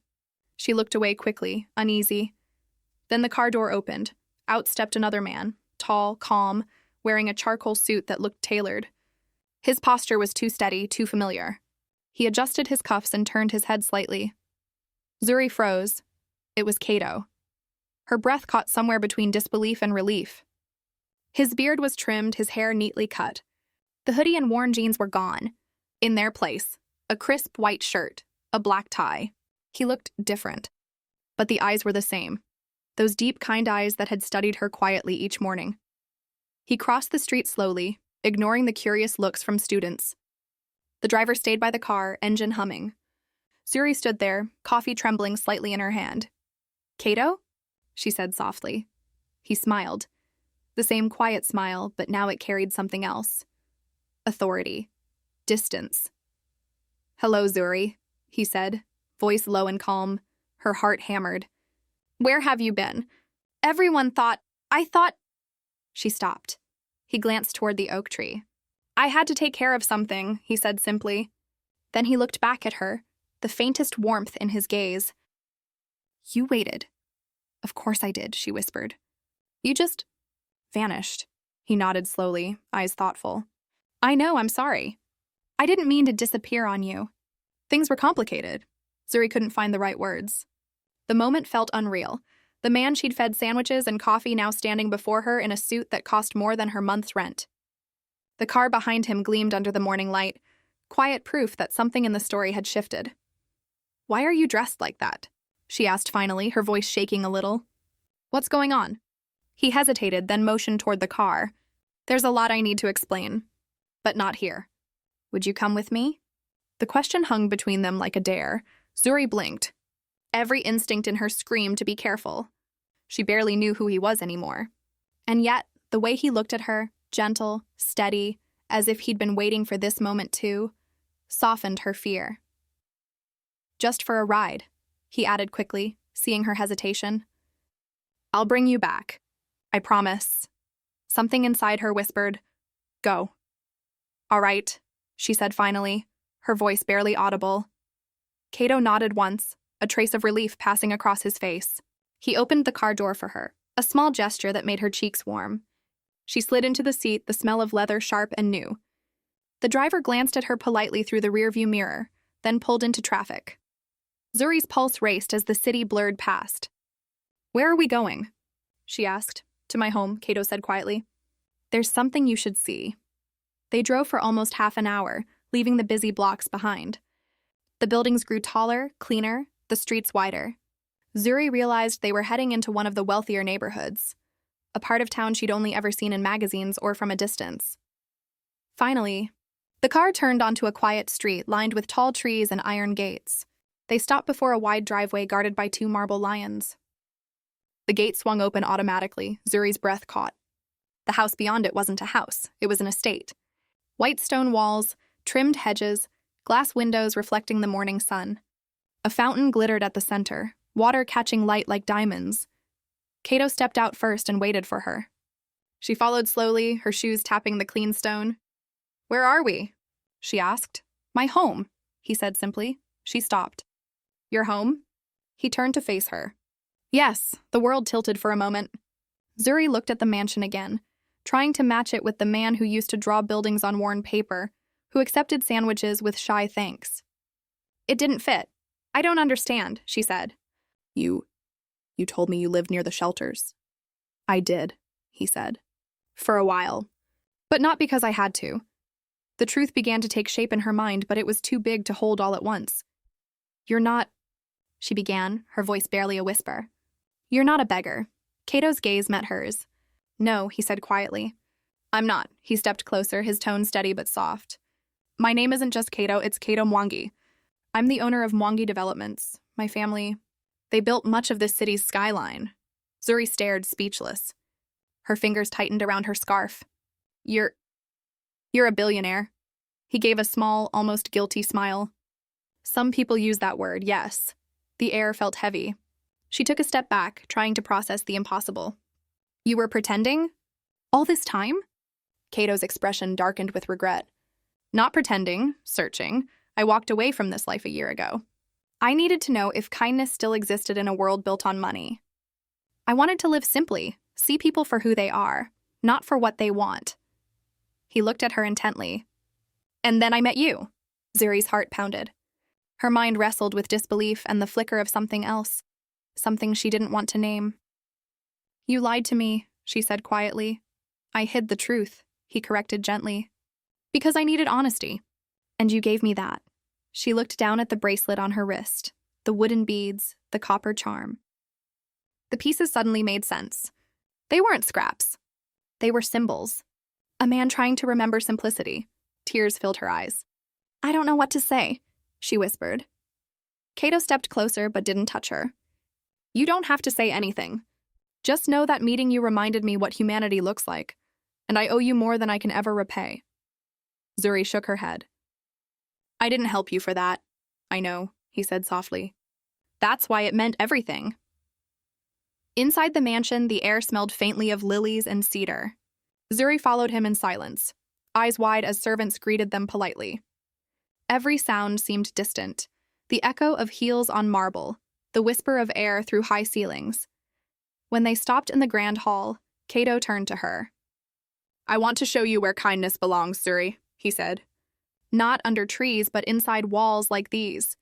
She looked away quickly, uneasy. Then the car door opened. Out stepped another man, tall, calm, wearing a charcoal suit that looked tailored. His posture was too steady, too familiar. He adjusted his cuffs and turned his head slightly. Zuri froze. It was Cato. Her breath caught somewhere between disbelief and relief. His beard was trimmed, his hair neatly cut. The hoodie and worn jeans were gone. In their place, a crisp white shirt, a black tie. He looked different. But the eyes were the same. Those deep, kind eyes that had studied her quietly each morning. He crossed the street slowly, ignoring the curious looks from students. The driver stayed by the car, engine humming. Zuri stood there, coffee trembling slightly in her hand. "Cato?" she said softly. He smiled. The same quiet smile, but now it carried something else. Authority. Distance. "Hello, Zuri," he said, voice low and calm, her heart hammered. "Where have you been? Everyone thought, I thought—" She stopped. He glanced toward the oak tree. "I had to take care of something," he said simply. Then he looked back at her, the faintest warmth in his gaze. "You waited." "Of course I did," she whispered. "You just vanished." He nodded slowly, eyes thoughtful. "I know, I'm sorry. I didn't mean to disappear on you. Things were complicated." Zuri couldn't find the right words. The moment felt unreal. The man she'd fed sandwiches and coffee now standing before her in a suit that cost more than her month's rent. The car behind him gleamed under the morning light, quiet proof that something in the story had shifted. "Why are you dressed like that?" she asked finally, her voice shaking a little. "What's going on?" He hesitated, then motioned toward the car. "There's a lot I need to explain, but not here. Would you come with me?" The question hung between them like a dare. Zuri blinked. Every instinct in her screamed to be careful. She barely knew who he was anymore. And yet, the way he looked at her, gentle, steady, as if he'd been waiting for this moment too, softened her fear. "Just for a ride," he added quickly, seeing her hesitation. "I'll bring you back. I promise." Something inside her whispered, "Go." "All right," she said finally, her voice barely audible. Cato nodded once, a trace of relief passing across his face. He opened the car door for her, a small gesture that made her cheeks warm. She slid into the seat, the smell of leather sharp and new. The driver glanced at her politely through the rearview mirror, then pulled into traffic. Zuri's pulse raced as the city blurred past. "Where are we going?" she asked. "To my home," Cato said quietly. "There's something you should see." They drove for almost half an hour, leaving the busy blocks behind. The buildings grew taller, cleaner, the streets wider. Zuri realized they were heading into one of the wealthier neighborhoods, a part of town she'd only ever seen in magazines or from a distance. Finally, the car turned onto a quiet street lined with tall trees and iron gates. They stopped before a wide driveway guarded by 2 marble lions. The gate swung open automatically. Zuri's breath caught. The house beyond it wasn't a house, it was an estate. White stone walls, trimmed hedges, glass windows reflecting the morning sun. A fountain glittered at the center, water catching light like diamonds. Cato stepped out first and waited for her. She followed slowly, her shoes tapping the clean stone. "Where are we?" she asked. "My home," he said simply. She stopped. "Your home?" He turned to face her. Yes, the world tilted for a moment. Zuri looked at the mansion again, trying to match it with the man who used to draw buildings on worn paper, who accepted sandwiches with shy thanks. It didn't fit. "I don't understand," she said. You told me you lived near the shelters." "I did," he said. "For a while. But not because I had to." The truth began to take shape in her mind, but it was too big to hold all at once. "You're not," she began, her voice barely a whisper. "You're not a beggar." Cato's gaze met hers. "No," he said quietly. "I'm not." He stepped closer, his tone steady but soft. "My name isn't just Cato, it's Cato Mwangi. I'm the owner of Mwangi Developments. My family, they built much of this city's skyline." Zuri stared, speechless. Her fingers tightened around her scarf. You're a billionaire." He gave a small, almost guilty smile. "Some people use that word, yes." The air felt heavy. She took a step back, trying to process the impossible. "You were pretending? All this time?" Cato's expression darkened with regret. "Not pretending, searching. I walked away from this life a year ago. I needed to know if kindness still existed in a world built on money. I wanted to live simply, see people for who they are, not for what they want." He looked at her intently. "And then I met you." Zuri's heart pounded. Her mind wrestled with disbelief and the flicker of something else, something she didn't want to name. "You lied to me," she said quietly. "I hid the truth," he corrected gently. "Because I needed honesty. And you gave me that." She looked down at the bracelet on her wrist, the wooden beads, the copper charm. The pieces suddenly made sense. They weren't scraps. They were symbols. A man trying to remember simplicity. Tears filled her eyes. "I don't know what to say," she whispered. Cato stepped closer but didn't touch her. "You don't have to say anything. Just know that meeting you reminded me what humanity looks like, and I owe you more than I can ever repay." Zuri shook her head. "I didn't help you for that." "I know," he said softly. "That's why it meant everything." Inside the mansion, the air smelled faintly of lilies and cedar. Zuri followed him in silence, eyes wide as servants greeted them politely. Every sound seemed distant, the echo of heels on marble, the whisper of air through high ceilings. When they stopped in the grand hall, Cato turned to her. "I want to show you where kindness belongs, Zuri," he said. "Not under trees, but inside walls like these."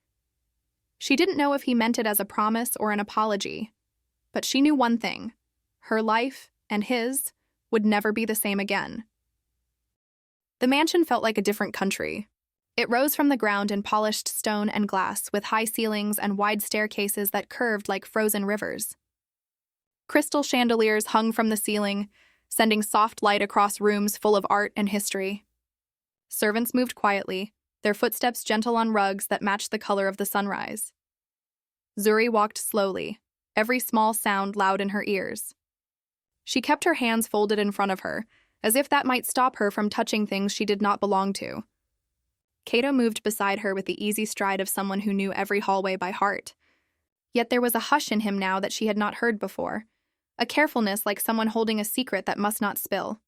She didn't know if he meant it as a promise or an apology, but she knew one thing: her life, and his, would never be the same again. The mansion felt like a different country. It rose from the ground in polished stone and glass, with high ceilings and wide staircases that curved like frozen rivers. Crystal chandeliers hung from the ceiling, sending soft light across rooms full of art and history. Servants moved quietly, their footsteps gentle on rugs that matched the color of the sunrise. Zuri walked slowly, every small sound loud in her ears. She kept her hands folded in front of her, as if that might stop her from touching things she did not belong to. Cato moved beside her with the easy stride of someone who knew every hallway by heart. Yet there was a hush in him now that she had not heard before, a carefulness like someone holding a secret that must not spill.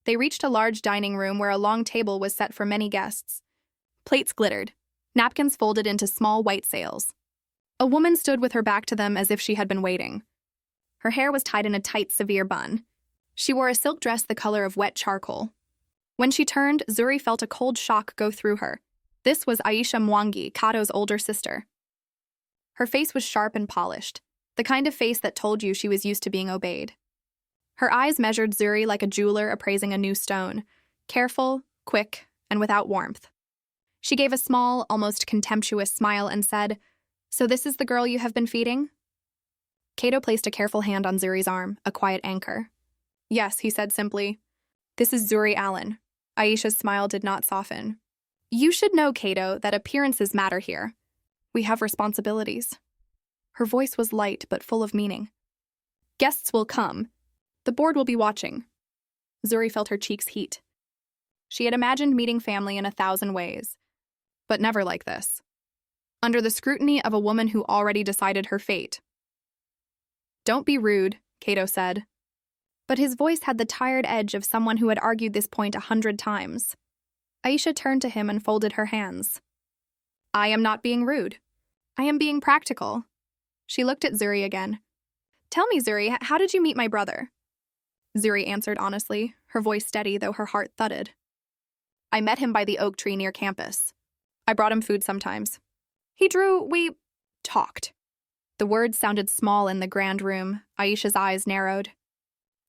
They reached a large dining room where a long table was set for many guests. Plates glittered, napkins folded into small white sails. A woman stood with her back to them as if she had been waiting. Her hair was tied in a tight, severe bun. She wore a silk dress the color of wet charcoal. When she turned, Zuri felt a cold shock go through her. This was Aisha Mwangi, Cato's older sister. Her face was sharp and polished, the kind of face that told you she was used to being obeyed. Her eyes measured Zuri like a jeweler appraising a new stone, careful, quick, and without warmth. She gave a small, almost contemptuous smile and said, So this is the girl you have been feeding? Cato placed a careful hand on Zuri's arm, a quiet anchor. Yes, he said simply. This is Zuri Allen. Aisha's smile did not soften. You should know, Cato, that appearances matter here. We have responsibilities. Her voice was light but full of meaning. Guests will come. The board will be watching. Zuri felt her cheeks heat. She had imagined meeting family in 1,000 ways, but never like this. Under the scrutiny of a woman who already decided her fate. Don't be rude, Cato said. But his voice had the tired edge of someone who had argued this point 100 times. Aisha turned to him and folded her hands. I am not being rude. I am being practical. She looked at Zuri again. Tell me, Zuri, how did you meet my brother? Zuri answered honestly, her voice steady though her heart thudded. I met him by the oak tree near campus. I brought him food sometimes. We talked. The words sounded small in the grand room. Aisha's eyes narrowed.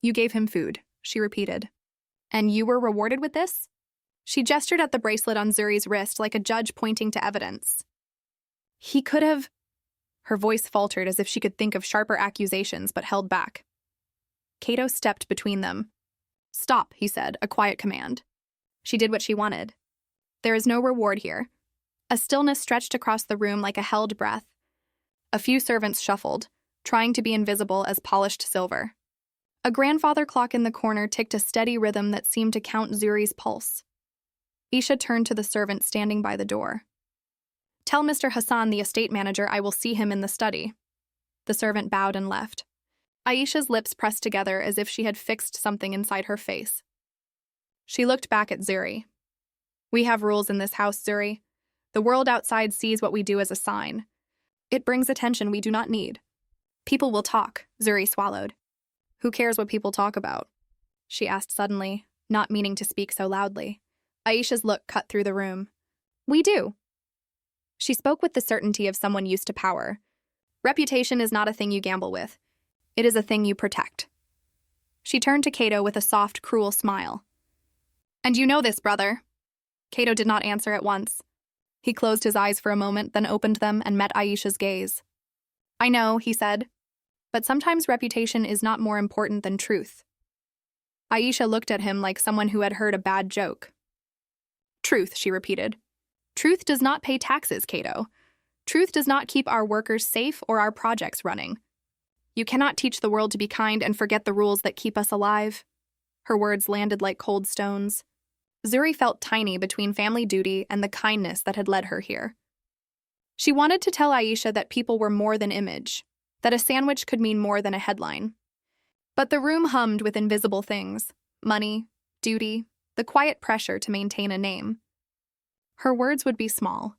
You gave him food, she repeated. And you were rewarded with this? She gestured at the bracelet on Zuri's wrist like a judge pointing to evidence. He could have... Her voice faltered as if she could think of sharper accusations but held back. Cato stepped between them. Stop, he said, a quiet command. She did what she wanted. There is no reward here. A stillness stretched across the room like a held breath. A few servants shuffled, trying to be invisible as polished silver. A grandfather clock in the corner ticked a steady rhythm that seemed to count Zuri's pulse. Aisha turned to the servant standing by the door. Tell Mr. Hassan, the estate manager, I will see him in the study. The servant bowed and left. Aisha's lips pressed together as if she had fixed something inside her face. She looked back at Zuri. We have rules in this house, Zuri. The world outside sees what we do as a sign. It brings attention we do not need. People will talk, Zuri swallowed. Who cares what people talk about? She asked suddenly, not meaning to speak so loudly. Aisha's look cut through the room. We do. She spoke with the certainty of someone used to power. Reputation is not a thing you gamble with. It is a thing you protect. She turned to Cato with a soft, cruel smile. And you know this, brother. Cato did not answer at once. He closed his eyes for a moment, then opened them and met Aisha's gaze. I know, he said, but sometimes reputation is not more important than truth. Aisha looked at him like someone who had heard a bad joke. Truth, she repeated. Truth does not pay taxes, Cato. Truth does not keep our workers safe or our projects running. You cannot teach the world to be kind and forget the rules that keep us alive. Her words landed like cold stones. Zuri felt tiny between family duty and the kindness that had led her here. She wanted to tell Aisha that people were more than image, that a sandwich could mean more than a headline. But the room hummed with invisible things: money, duty, the quiet pressure to maintain a name. Her words would be small.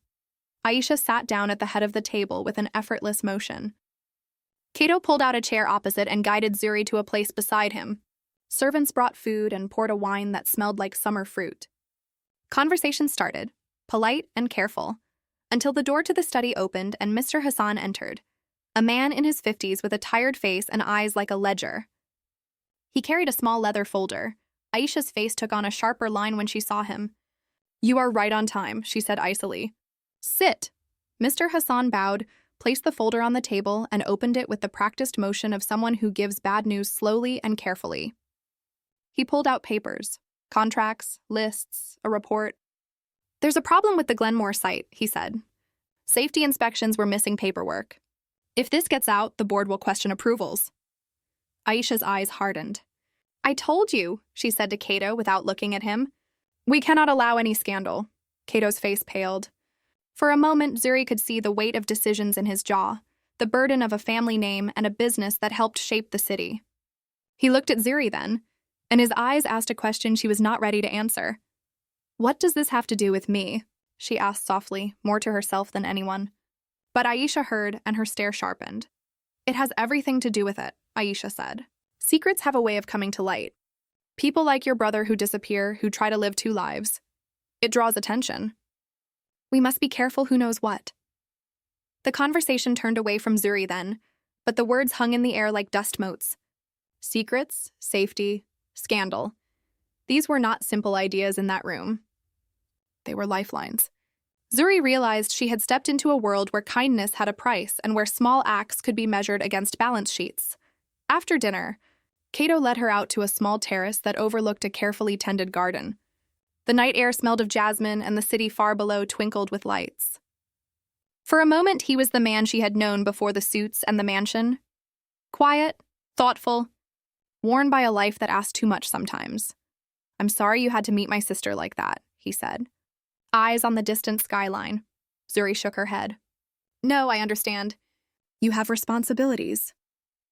Aisha sat down at the head of the table with an effortless motion. Cato pulled out a chair opposite and guided Zuri to a place beside him. Servants brought food and poured a wine that smelled like summer fruit. Conversation started, polite and careful, until the door to the study opened and Mr. Hassan entered, a man in his 50s with a tired face and eyes like a ledger. He carried a small leather folder. Aisha's face took on a sharper line when she saw him. You are right on time, she said icily. Sit. Mr. Hassan bowed, placed the folder on the table, and opened it with the practiced motion of someone who gives bad news slowly and carefully. He pulled out papers, contracts, lists, a report. There's a problem with the Glenmore site, he said. Safety inspections were missing paperwork. If this gets out, the board will question approvals. Aisha's eyes hardened. I told you, she said to Cato without looking at him. We cannot allow any scandal. Cato's face paled. For a moment, Zuri could see the weight of decisions in his jaw, the burden of a family name and a business that helped shape the city. He looked at Zuri then, and his eyes asked a question she was not ready to answer. What does this have to do with me? She asked softly, more to herself than anyone. But Aisha heard, and her stare sharpened. It has everything to do with it, Aisha said. Secrets have a way of coming to light. People like your brother who disappear, who try to live two lives. It draws attention. We must be careful who knows what. The conversation turned away from Zuri then, but the words hung in the air like dust motes. Secrets, safety, scandal. These were not simple ideas in that room. They were lifelines. Zuri realized she had stepped into a world where kindness had a price and where small acts could be measured against balance sheets. After dinner, Cato led her out to a small terrace that overlooked a carefully tended garden. The night air smelled of jasmine, and the city far below twinkled with lights. For a moment, he was the man she had known before the suits and the mansion. Quiet, thoughtful, worn by a life that asked too much sometimes. "I'm sorry you had to meet my sister like that," he said. Eyes on the distant skyline. Zuri shook her head. "No, I understand. You have responsibilities."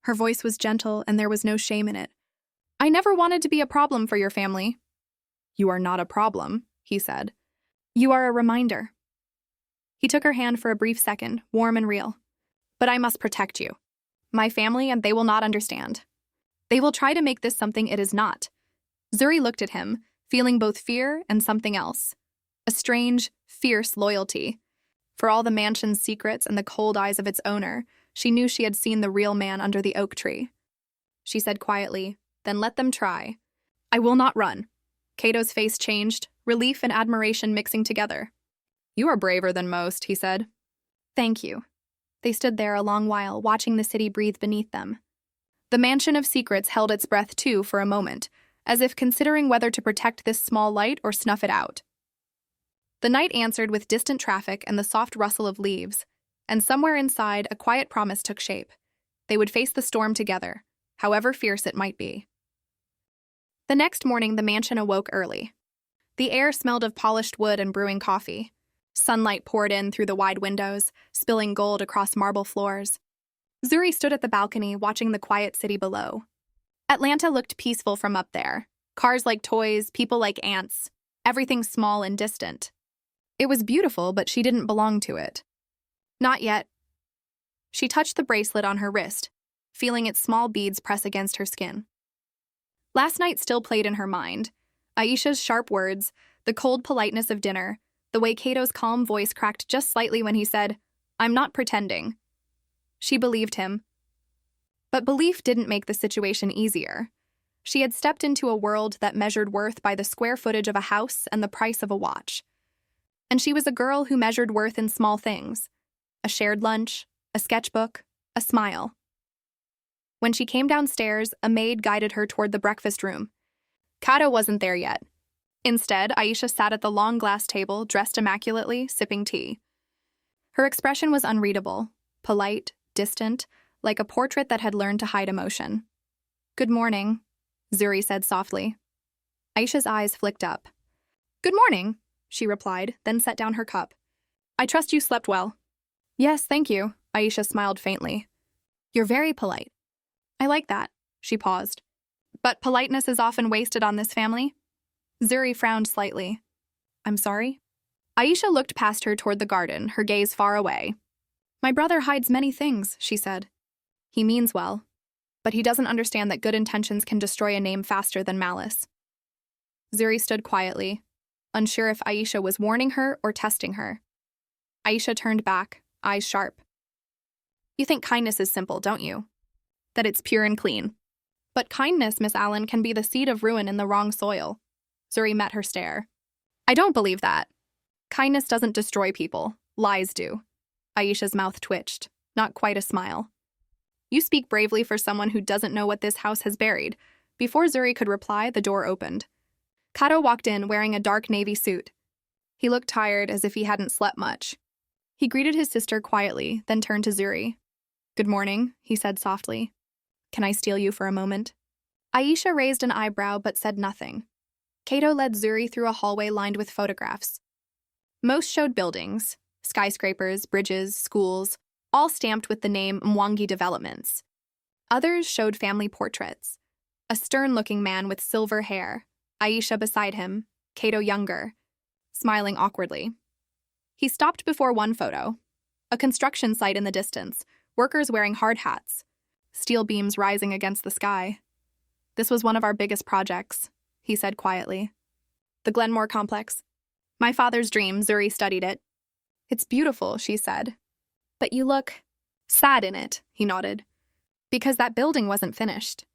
Her voice was gentle, and there was no shame in it. "I never wanted to be a problem for your family." "You are not a problem," he said. "You are a reminder." He took her hand for a brief second, warm and real. "But I must protect you. My family, and they will not understand. They will try to make this something it is not." Zuri looked at him, feeling both fear and something else. A strange, fierce loyalty. For all the mansion's secrets and the cold eyes of its owner, she knew she had seen the real man under the oak tree. She said quietly, "Then let them try. I will not run." Cato's face changed, relief and admiration mixing together. "You are braver than most," he said. "Thank you." They stood there a long while, watching the city breathe beneath them. The mansion of secrets held its breath too for a moment, as if considering whether to protect this small light or snuff it out. The night answered with distant traffic and the soft rustle of leaves, and somewhere inside a quiet promise took shape. They would face the storm together, however fierce it might be. The next morning, the mansion awoke early. The air smelled of polished wood and brewing coffee. Sunlight poured in through the wide windows, spilling gold across marble floors. Zuri stood at the balcony, watching the quiet city below. Atlanta looked peaceful from up there. Cars like toys, people like ants, everything small and distant. It was beautiful, but she didn't belong to it. Not yet. She touched the bracelet on her wrist, feeling its small beads press against her skin. Last night still played in her mind. Aisha's sharp words, the cold politeness of dinner, the way Cato's calm voice cracked just slightly when he said, "I'm not pretending." She believed him. But belief didn't make the situation easier. She had stepped into a world that measured worth by the square footage of a house and the price of a watch. And she was a girl who measured worth in small things: a shared lunch, a sketchbook, a smile. When she came downstairs, a maid guided her toward the breakfast room. Cato wasn't there yet. Instead, Aisha sat at the long glass table, dressed immaculately, sipping tea. Her expression was unreadable, polite, distant, like a portrait that had learned to hide emotion. "Good morning," Zuri said softly. Aisha's eyes flicked up. "Good morning," she replied, then set down her cup. "I trust you slept well." "Yes, thank you," Aisha smiled faintly. "You're very polite." "I like that," she paused. "But politeness is often wasted on this family." Zuri frowned slightly. "I'm sorry?" Aisha looked past her toward the garden, her gaze far away. "My brother hides many things," she said. "He means well, but he doesn't understand that good intentions can destroy a name faster than malice." Zuri stood quietly, unsure if Aisha was warning her or testing her. Aisha turned back, eyes sharp. "You think kindness is simple, don't you? That it's pure and clean. But kindness, Miss Allen, can be the seed of ruin in the wrong soil." Zuri met her stare. "I don't believe that. Kindness doesn't destroy people. Lies do." Aisha's mouth twitched, not quite a smile. "You speak bravely for someone who doesn't know what this house has buried." Before Zuri could reply, the door opened. Cato walked in wearing a dark navy suit. He looked tired, as if he hadn't slept much. He greeted his sister quietly, then turned to Zuri. "Good morning," he said softly. "Can I steal you for a moment?" Aisha raised an eyebrow but said nothing. Cato led Zuri through a hallway lined with photographs. Most showed buildings, skyscrapers, bridges, schools, all stamped with the name Mwangi Developments. Others showed family portraits. A stern-looking man with silver hair, Aisha beside him, Cato younger, smiling awkwardly. He stopped before one photo, a construction site in the distance, workers wearing hard hats, steel beams rising against the sky. "This was one of our biggest projects," he said quietly. "The Glenmore complex. My father's dream." Zuri studied it. "It's beautiful," she said. "But you look sad in it," he nodded. "Because that building wasn't finished."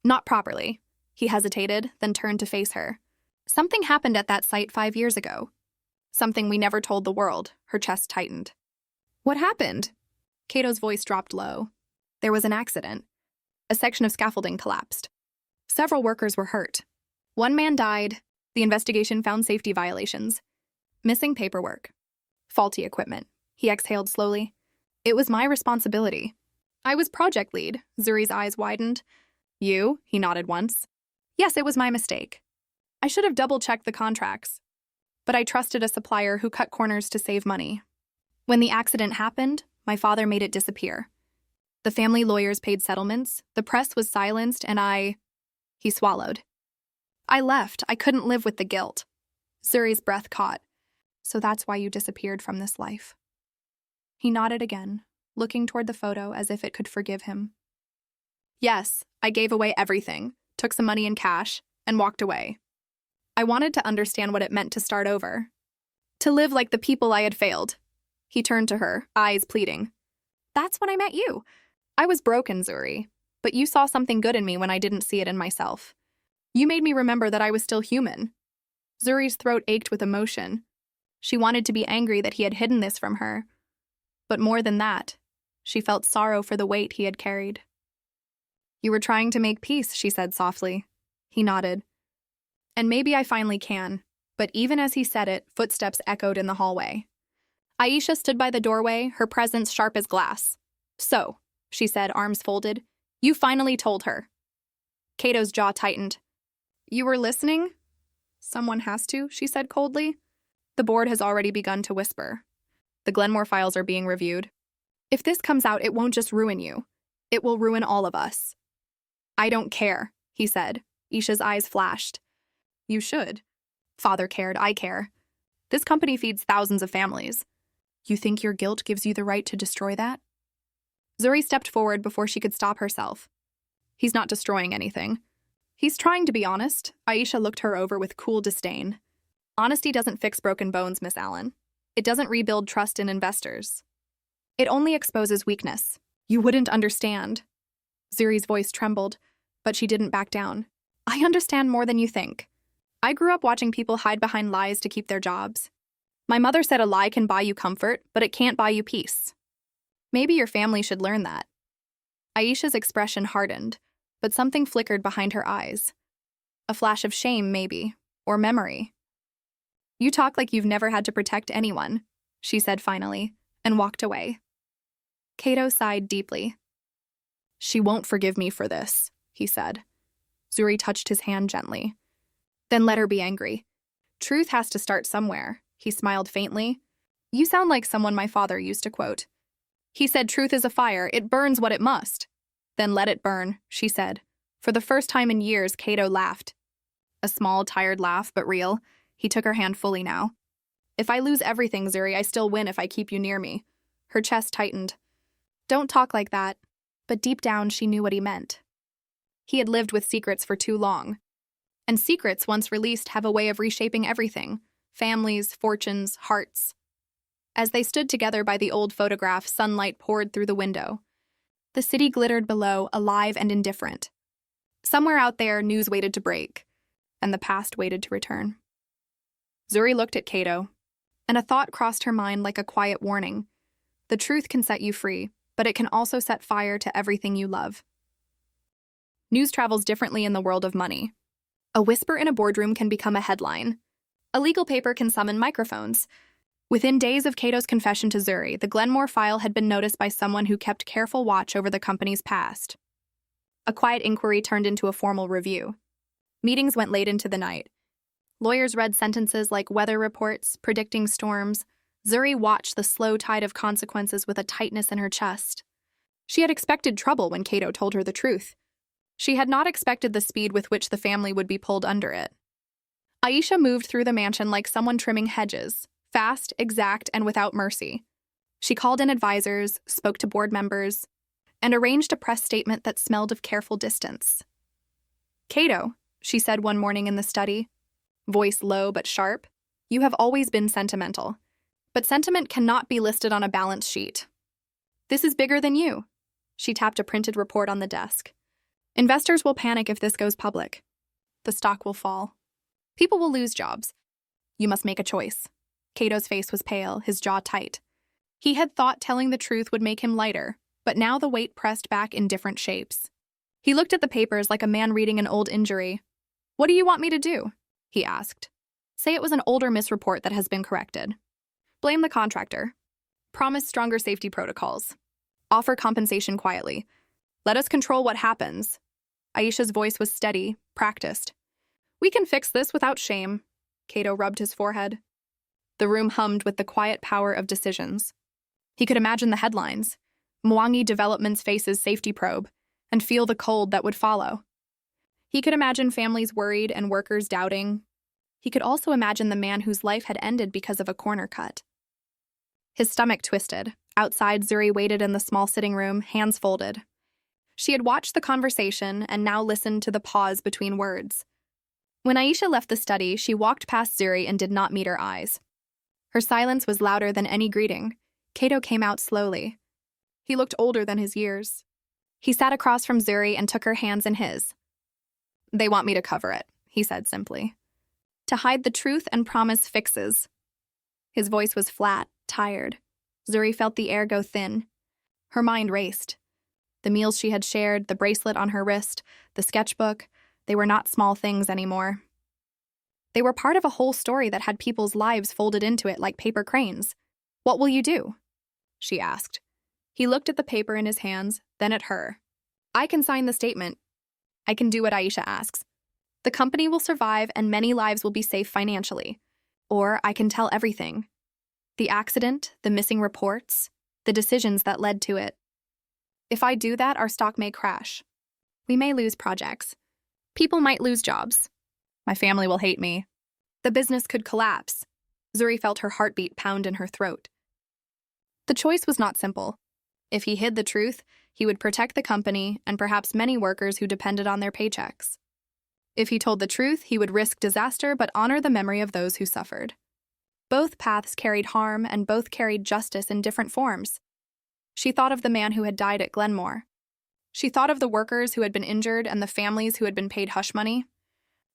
"Not properly." He hesitated, then turned to face her. "Something happened at that site 5 years ago. Something we never told the world. Her chest tightened. What happened? Cato's voice dropped low. There was an accident. A section of scaffolding collapsed. Several workers were hurt. One man died. The investigation found safety violations. Missing paperwork. Faulty equipment. He exhaled slowly. It was my responsibility. I was project lead. Zuri's eyes widened. You? He nodded once. Yes, it was my mistake. I should have double-checked the contracts. But I trusted a supplier who cut corners to save money. When the accident happened, my father made it disappear. The family lawyers paid settlements, the press was silenced, and He swallowed. I left. I couldn't live with the guilt. Zuri's breath caught. So that's why you disappeared from this life. He nodded again, looking toward the photo as if it could forgive him. Yes, I gave away everything, took some money in cash, and walked away. I wanted to understand what it meant to start over. To live like the people I had failed. He turned to her, eyes pleading. That's when I met you. I was broken, Zuri, but you saw something good in me when I didn't see it in myself. You made me remember that I was still human. Zuri's throat ached with emotion. She wanted to be angry that he had hidden this from her. But more than that, she felt sorrow for the weight he had carried. You were trying to make peace, she said softly. He nodded. And maybe I finally can. But even as he said it, footsteps echoed in the hallway. Aisha stood by the doorway, her presence sharp as glass. So, she said, arms folded, you finally told her. Cato's jaw tightened. You were listening? Someone has to, she said coldly. The board has already begun to whisper. The Glenmore files are being reviewed. If this comes out, it won't just ruin you. It will ruin all of us. I don't care, he said. Isha's eyes flashed. You should. Father cared, I care. This company feeds thousands of families. You think your guilt gives you the right to destroy that? Zuri stepped forward before she could stop herself. He's not destroying anything. He's trying to be honest. Aisha looked her over with cool disdain. Honesty doesn't fix broken bones, Miss Allen. It doesn't rebuild trust in investors. It only exposes weakness. You wouldn't understand. Zuri's voice trembled, but she didn't back down. I understand more than you think. I grew up watching people hide behind lies to keep their jobs. My mother said a lie can buy you comfort, but it can't buy you peace. Maybe your family should learn that. Aisha's expression hardened, but something flickered behind her eyes. A flash of shame, maybe, or memory. You talk like you've never had to protect anyone, she said finally, and walked away. Cato sighed deeply. She won't forgive me for this, he said. Zuri touched his hand gently. Then let her be angry. Truth has to start somewhere, he smiled faintly. You sound like someone my father used to quote. He said truth is a fire, it burns what it must. Then let it burn, she said. For the first time in years, Cato laughed. A small, tired laugh, but real. He took her hand fully now. If I lose everything, Zuri, I still win if I keep you near me. Her chest tightened. Don't talk like that. But deep down, she knew what he meant. He had lived with secrets for too long. And secrets, once released, have a way of reshaping everything. Families, fortunes, hearts. As they stood together by the old photograph, sunlight poured through the window. The city glittered below, alive and indifferent. Somewhere out there, news waited to break, and the past waited to return. Zuri looked at Cato, and a thought crossed her mind like a quiet warning. The truth can set you free, but it can also set fire to everything you love. News travels differently in the world of money. A whisper in a boardroom can become a headline. A legal paper can summon microphones. Within days of Cato's confession to Zuri, the Glenmore file had been noticed by someone who kept careful watch over the company's past. A quiet inquiry turned into a formal review. Meetings went late into the night. Lawyers read sentences like weather reports, predicting storms. Zuri watched the slow tide of consequences with a tightness in her chest. She had expected trouble when Cato told her the truth. She had not expected the speed with which the family would be pulled under it. Aisha moved through the mansion like someone trimming hedges, fast, exact, and without mercy. She called in advisors, spoke to board members, and arranged a press statement that smelled of careful distance. Cato, she said one morning in the study, voice low but sharp, you have always been sentimental. But sentiment cannot be listed on a balance sheet. This is bigger than you. She tapped a printed report on the desk. Investors will panic if this goes public. The stock will fall. People will lose jobs. You must make a choice. Cato's face was pale, his jaw tight. He had thought telling the truth would make him lighter, but now the weight pressed back in different shapes. He looked at the papers like a man reading an old injury. "What do you want me to do?" he asked. "Say it was an older misreport that has been corrected. Blame the contractor. Promise stronger safety protocols. Offer compensation quietly. Let us control what happens." Aisha's voice was steady, practiced. "We can fix this without shame." Cato rubbed his forehead. The room hummed with the quiet power of decisions. He could imagine the headlines. Mwangi Developments faces safety probe, and feel the cold that would follow. He could imagine families worried and workers doubting. He could also imagine the man whose life had ended because of a corner cut. His stomach twisted. Outside, Zuri waited in the small sitting room, hands folded. She had watched the conversation and now listened to the pause between words. When Aisha left the study, she walked past Zuri and did not meet her eyes. Her silence was louder than any greeting. Cato came out slowly. He looked older than his years. He sat across from Zuri and took her hands in his. "They want me to cover it," he said simply. "To hide the truth and promise fixes." His voice was flat, tired. Zuri felt the air go thin. Her mind raced. The meals she had shared, the bracelet on her wrist, the sketchbook, they were not small things anymore. They were part of a whole story that had people's lives folded into it like paper cranes. "What will you do?" she asked. He looked at the paper in his hands, then at her. "I can sign the statement. I can do what Aisha asks. The company will survive and many lives will be safe financially. Or I can tell everything. The accident, the missing reports, the decisions that led to it. If I do that, our stock may crash. We may lose projects. People might lose jobs. My family will hate me. The business could collapse." Zuri felt her heartbeat pound in her throat. The choice was not simple. If he hid the truth, he would protect the company and perhaps many workers who depended on their paychecks. If he told the truth, he would risk disaster but honor the memory of those who suffered. Both paths carried harm and both carried justice in different forms. She thought of the man who had died at Glenmore. She thought of the workers who had been injured and the families who had been paid hush money.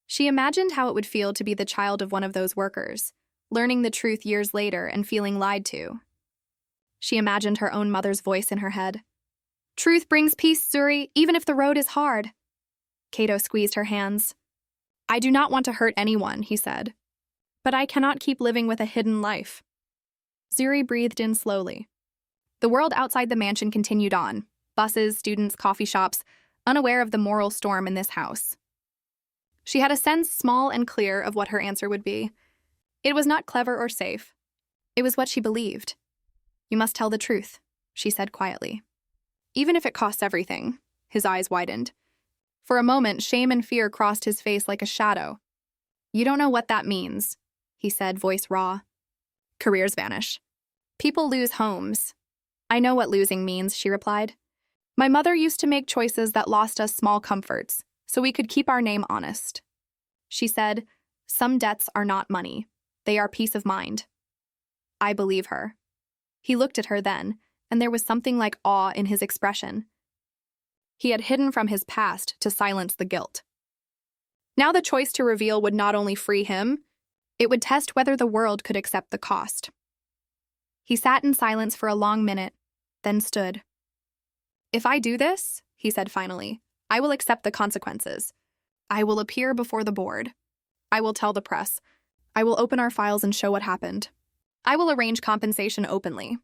She imagined how it would feel to be the child of one of those workers, learning the truth years later and feeling lied to. She imagined her own mother's voice in her head. "Truth brings peace, Zuri, even if the road is hard." Cato squeezed her hands. "I do not want to hurt anyone," he said. "But I cannot keep living with a hidden life." Zuri breathed in slowly. The world outside the mansion continued on. Buses, students, coffee shops, unaware of the moral storm in this house. She had a sense, small and clear, of what her answer would be. It was not clever or safe. It was what she believed. "You must tell the truth," she said quietly. "Even if it costs everything." His eyes widened. For a moment, shame and fear crossed his face like a shadow. "You don't know what that means," he said, voice raw. "Careers vanish. People lose homes." "I know what losing means," she replied. "My mother used to make choices that lost us small comforts, so we could keep our name honest." She said, "Some debts are not money. They are peace of mind." I believe her. He looked at her then, and there was something like awe in his expression. He had hidden from his past to silence the guilt. Now the choice to reveal would not only free him, it would test whether the world could accept the cost. He sat in silence for a long minute, then stood. "If I do this," he said finally, "I will accept the consequences. I will appear before the board. I will tell the press. I will open our files and show what happened. I will arrange compensation openly.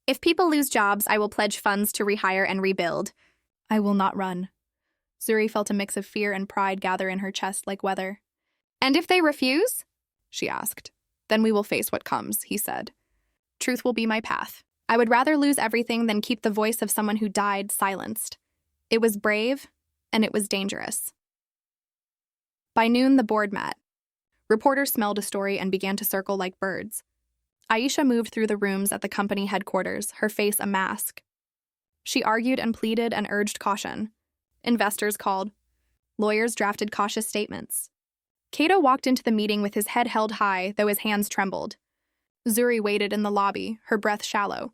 If people lose jobs, I will pledge funds to rehire and rebuild. I will not run." Zuri felt a mix of fear and pride gather in her chest like weather. "And if they refuse?" she asked. "Then we will face what comes," he said. "Truth will be my path. I would rather lose everything than keep the voice of someone who died silenced." It was brave, and it was dangerous. By noon, the board met. Reporters smelled a story and began to circle like birds. Aisha moved through the rooms at the company headquarters, her face a mask. She argued and pleaded and urged caution. Investors called. Lawyers drafted cautious statements. Cato walked into the meeting with his head held high, though his hands trembled. Zuri waited in the lobby, her breath shallow.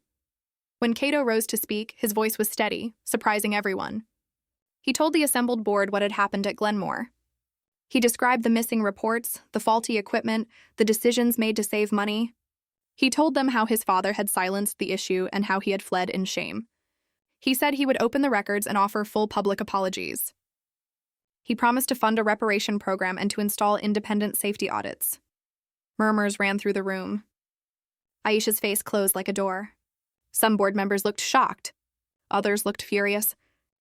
When Cato rose to speak, his voice was steady, surprising everyone. He told the assembled board what had happened at Glenmore. He described the missing reports, the faulty equipment, the decisions made to save money. He told them how his father had silenced the issue and how he had fled in shame. He said he would open the records and offer full public apologies. He promised to fund a reparation program and to install independent safety audits. Murmurs ran through the room. Aisha's face closed like a door. Some board members looked shocked. Others looked furious.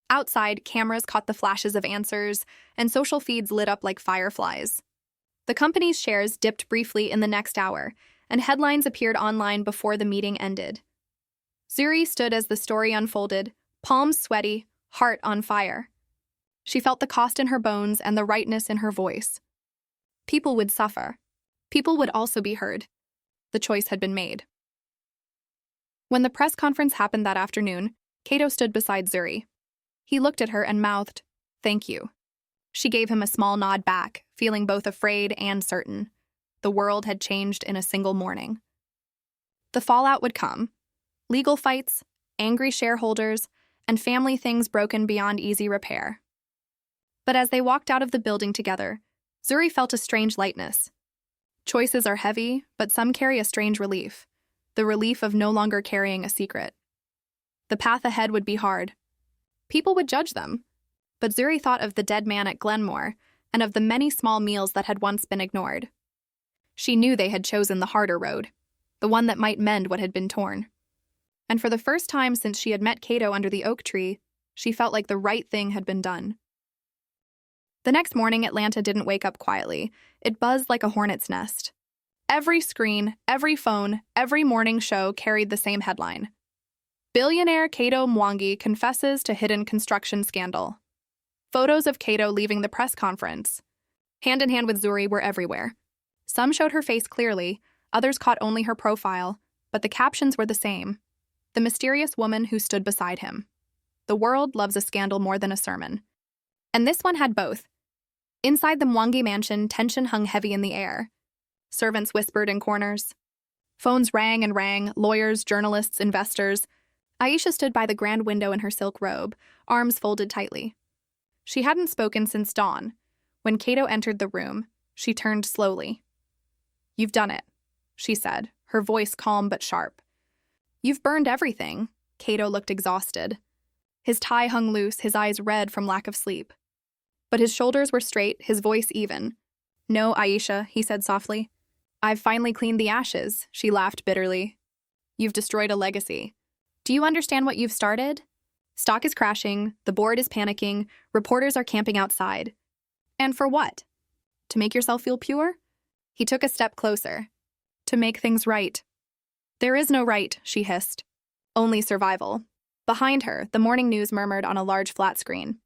Outside, cameras caught the flashes of answers, and social feeds lit up like fireflies. The company's shares dipped briefly in the next hour, and headlines appeared online before the meeting ended. Zuri stood as the story unfolded, palms sweaty, heart on fire. She felt the cost in her bones and the rightness in her voice. People would suffer. People would also be heard. The choice had been made. When the press conference happened that afternoon, Kato stood beside Zuri. He looked at her and mouthed, "Thank you." She gave him a small nod back, feeling both afraid and certain. The world had changed in a single morning. The fallout would come. Legal fights, angry shareholders, and family things broken beyond easy repair. But as they walked out of the building together, Zuri felt a strange lightness. Choices are heavy, but some carry a strange relief. The relief of no longer carrying a secret. The path ahead would be hard. People would judge them. But Zuri thought of the dead man at Glenmore and of the many small meals that had once been ignored. She knew they had chosen the harder road, the one that might mend what had been torn. And for the first time since she had met Kato under the oak tree, she felt like the right thing had been done. The next morning, Atlanta didn't wake up quietly. It buzzed like a hornet's nest. Every screen, every phone, every morning show carried the same headline. Billionaire Kato Mwangi confesses to hidden construction scandal. Photos of Kato leaving the press conference, hand in hand with Zuri, were everywhere. Some showed her face clearly, others caught only her profile, but the captions were the same. The mysterious woman who stood beside him. The world loves a scandal more than a sermon. And this one had both. Inside the Mwangi mansion, tension hung heavy in the air. Servants whispered in corners. Phones rang and rang, lawyers, journalists, investors. Aisha stood by the grand window in her silk robe, arms folded tightly. She hadn't spoken since dawn. When Kato entered the room, she turned slowly. "You've done it," she said, her voice calm but sharp. "You've burned everything." Kato looked exhausted. His tie hung loose, his eyes red from lack of sleep. But his shoulders were straight, his voice even. "No, Aisha," he said softly. "I've finally cleaned the ashes," she laughed bitterly. "You've destroyed a legacy. Do you understand what you've started? Stock is crashing, the board is panicking, reporters are camping outside. And for what? To make yourself feel pure?" He took a step closer. "To make things right." "There is no right," she hissed. "Only survival." Behind her, the morning news murmured on a large flat screen.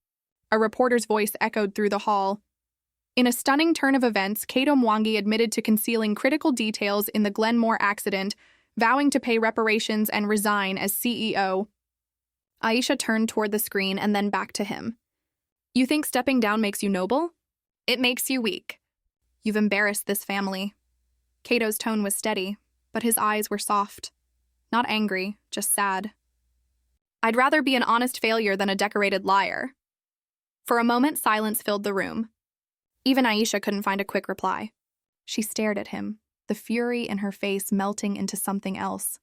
A reporter's voice echoed through the hall. In a stunning turn of events, Kato Mwangi admitted to concealing critical details in the Glenmore accident, vowing to pay reparations and resign as CEO. Aisha turned toward the screen and then back to him. "You think stepping down makes you noble? It makes you weak. You've embarrassed this family." Kato's tone was steady, but his eyes were soft. Not angry, just sad. "I'd rather be an honest failure than a decorated liar." For a moment, silence filled the room. Even Aisha couldn't find a quick reply. She stared at him, the fury in her face melting into something else.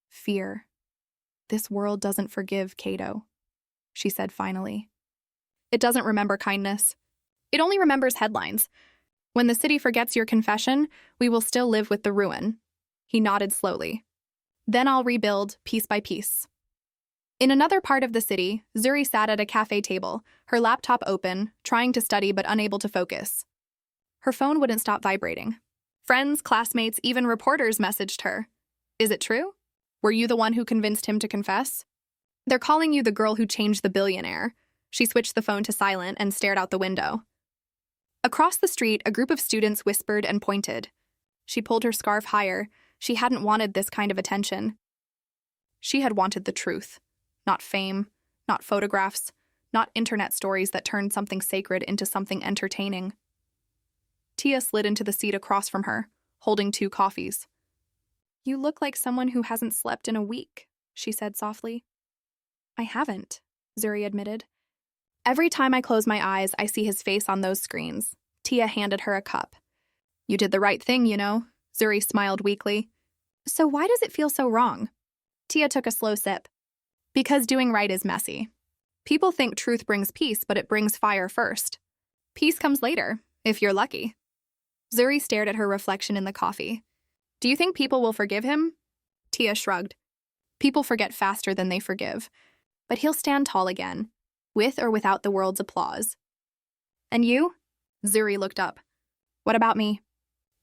Fear. "This world doesn't forgive Kato," she said finally. "It doesn't remember kindness. It only remembers headlines. When the city forgets your confession, we will still live with the ruin." He nodded slowly. "Then I'll rebuild, piece by piece." In another part of the city, Zuri sat at a cafe table, her laptop open, trying to study but unable to focus. Her phone wouldn't stop vibrating. Friends, classmates, even reporters messaged her. "Is it true? Were you the one who convinced him to confess? They're calling you the girl who changed the billionaire." She switched the phone to silent and stared out the window. Across the street, a group of students whispered and pointed. She pulled her scarf higher. She hadn't wanted this kind of attention. She had wanted the truth. Not fame, not photographs, not internet stories that turned something sacred into something entertaining. Tia slid into the seat across from her, holding 2 coffees. "You look like someone who hasn't slept in a week," she said softly. "I haven't," Zuri admitted. "Every time I close my eyes, I see his face on those screens." Tia handed her a cup. "You did the right thing, you know," Zuri smiled weakly. So why does it feel so wrong? Tia took a slow sip. Because doing right is messy. People think truth brings peace, but it brings fire first. Peace comes later, if you're lucky. Zuri stared at her reflection in the coffee. Do you think people will forgive him? Tia shrugged. People forget faster than they forgive. But he'll stand tall again, with or without the world's applause. And you? Zuri looked up. What about me?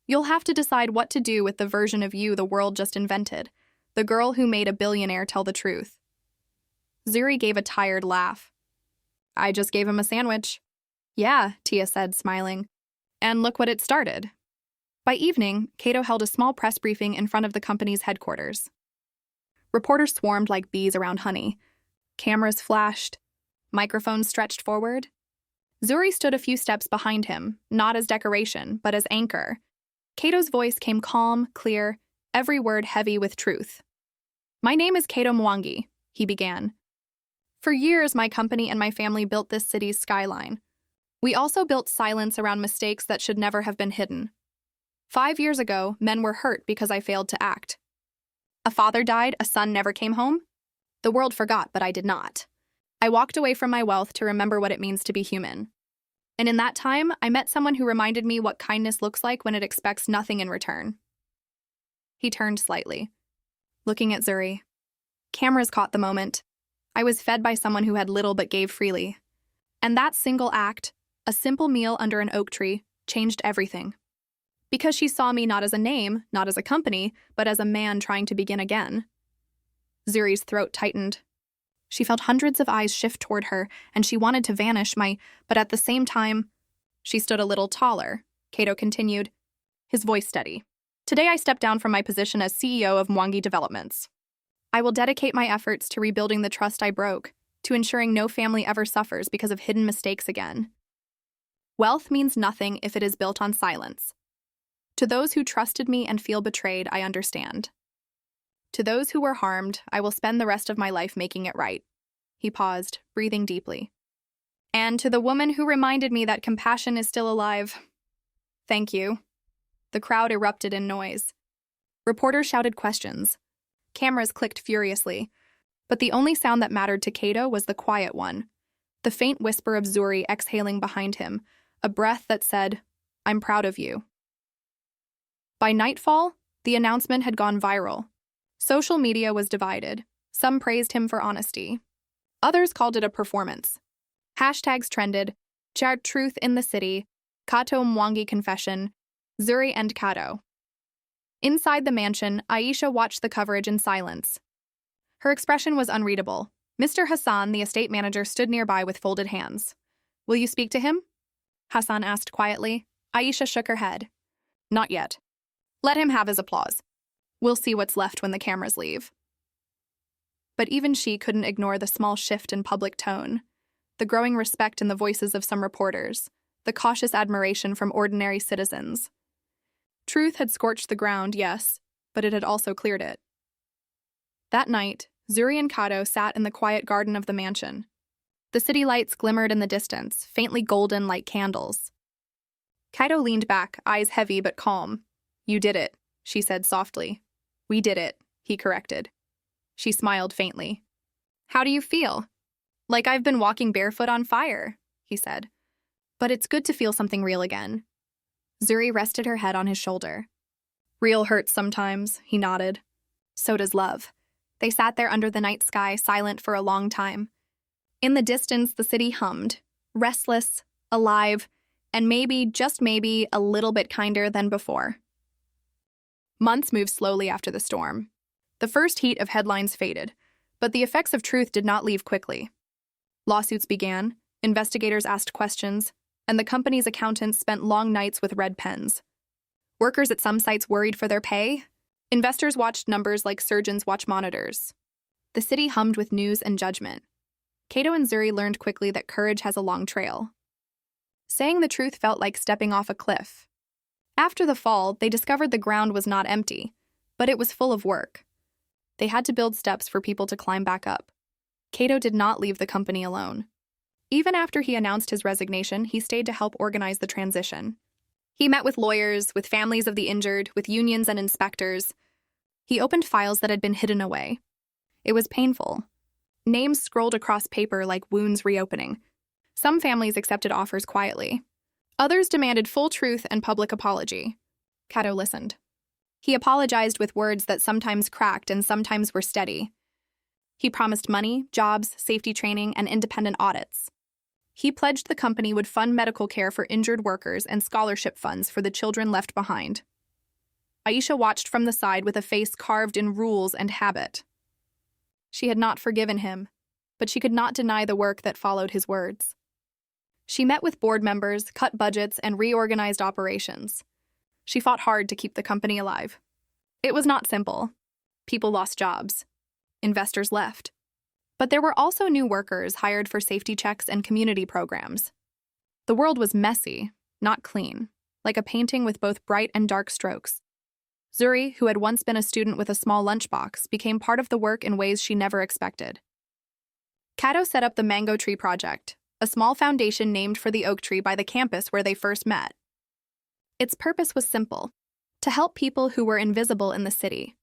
You'll have to decide what to do with the version of you the world just invented, the girl who made a billionaire tell the truth. Zuri gave a tired laugh. I just gave him a sandwich. Yeah, Tia said, smiling. And look what it started. By evening, Cato held a small press briefing in front of the company's headquarters. Reporters swarmed like bees around honey. Cameras flashed. Microphones stretched forward. Zuri stood a few steps behind him, not as decoration, but as anchor. Cato's voice came calm, clear, every word heavy with truth. My name is Cato Mwangi, he began. For years, my company and my family built this city's skyline. We also built silence around mistakes that should never have been hidden. 5 years ago, men were hurt because I failed to act. A father died, a son never came home. The world forgot, but I did not. I walked away from my wealth to remember what it means to be human. And in that time, I met someone who reminded me what kindness looks like when it expects nothing in return. He turned slightly, looking at Zuri. Cameras caught the moment. I was fed by someone who had little but gave freely. And that single act, a simple meal under an oak tree, changed everything. Because she saw me not as a name, not as a company, but as a man trying to begin again. Zuri's throat tightened. She felt hundreds of eyes shift toward her, and she wanted to vanish but at the same time, she stood a little taller. Cato continued, his voice steady. Today I step down from my position as CEO of Mwangi Developments. I will dedicate my efforts to rebuilding the trust I broke, to ensuring no family ever suffers because of hidden mistakes again. Wealth means nothing if it is built on silence. To those who trusted me and feel betrayed, I understand. To those who were harmed, I will spend the rest of my life making it right. He paused, breathing deeply. And to the woman who reminded me that compassion is still alive, thank you. The crowd erupted in noise. Reporters shouted questions. Cameras clicked furiously. But the only sound that mattered to Cato was the quiet one, the faint whisper of Zuri exhaling behind him, a breath that said, I'm proud of you. By nightfall, the announcement had gone viral. Social media was divided. Some praised him for honesty. Others called it a performance. Hashtags trended, shared truth in the city, Cato Mwangi confession, Zuri and Cato. Inside the mansion, Aisha watched the coverage in silence. Her expression was unreadable. Mr. Hassan, the estate manager, stood nearby with folded hands. Will you speak to him? Hassan asked quietly. Aisha shook her head. Not yet. Let him have his applause. We'll see what's left when the cameras leave. But even she couldn't ignore the small shift in public tone, the growing respect in the voices of some reporters, the cautious admiration from ordinary citizens. Truth had scorched the ground, yes, but it had also cleared it. That night, Zuri and Cato sat in the quiet garden of the mansion. The city lights glimmered in the distance, faintly golden like candles. Cato leaned back, eyes heavy but calm. You did it, she said softly. We did it, he corrected. She smiled faintly. How do you feel? Like I've been walking barefoot on fire, he said. But it's good to feel something real again. Zuri rested her head on his shoulder. Real hurts sometimes, he nodded. So does love. They sat there under the night sky, silent for a long time. In the distance, the city hummed, restless, alive, and maybe, just maybe, a little bit kinder than before. Months moved slowly after the storm. The first heat of headlines faded, but the effects of truth did not leave quickly. Lawsuits began, investigators asked questions, and the company's accountants spent long nights with red pens. Workers at some sites worried for their pay. Investors watched numbers like surgeons watch monitors. The city hummed with news and judgment. Cato and Zuri learned quickly that courage has a long trail. Saying the truth felt like stepping off a cliff. After the fall, they discovered the ground was not empty, but it was full of work. They had to build steps for people to climb back up. Cato did not leave the company alone. Even after he announced his resignation, he stayed to help organize the transition. He met with lawyers, with families of the injured, with unions and inspectors. He opened files that had been hidden away. It was painful. Names scrolled across paper like wounds reopening. Some families accepted offers quietly. Others demanded full truth and public apology. Cato listened. He apologized with words that sometimes cracked and sometimes were steady. He promised money, jobs, safety training, and independent audits. He pledged the company would fund medical care for injured workers and scholarship funds for the children left behind. Aisha watched from the side with a face carved in rules and habit. She had not forgiven him, but she could not deny the work that followed his words. She met with board members, cut budgets, and reorganized operations. She fought hard to keep the company alive. It was not simple. People lost jobs. Investors left. But there were also new workers hired for safety checks and community programs. The world was messy, not clean, like a painting with both bright and dark strokes. Zuri, who had once been a student with a small lunchbox, became part of the work in ways she never expected. Cato set up the Mango Tree Project, a small foundation named for the oak tree by the campus where they first met. Its purpose was simple: to help people who were invisible in the city.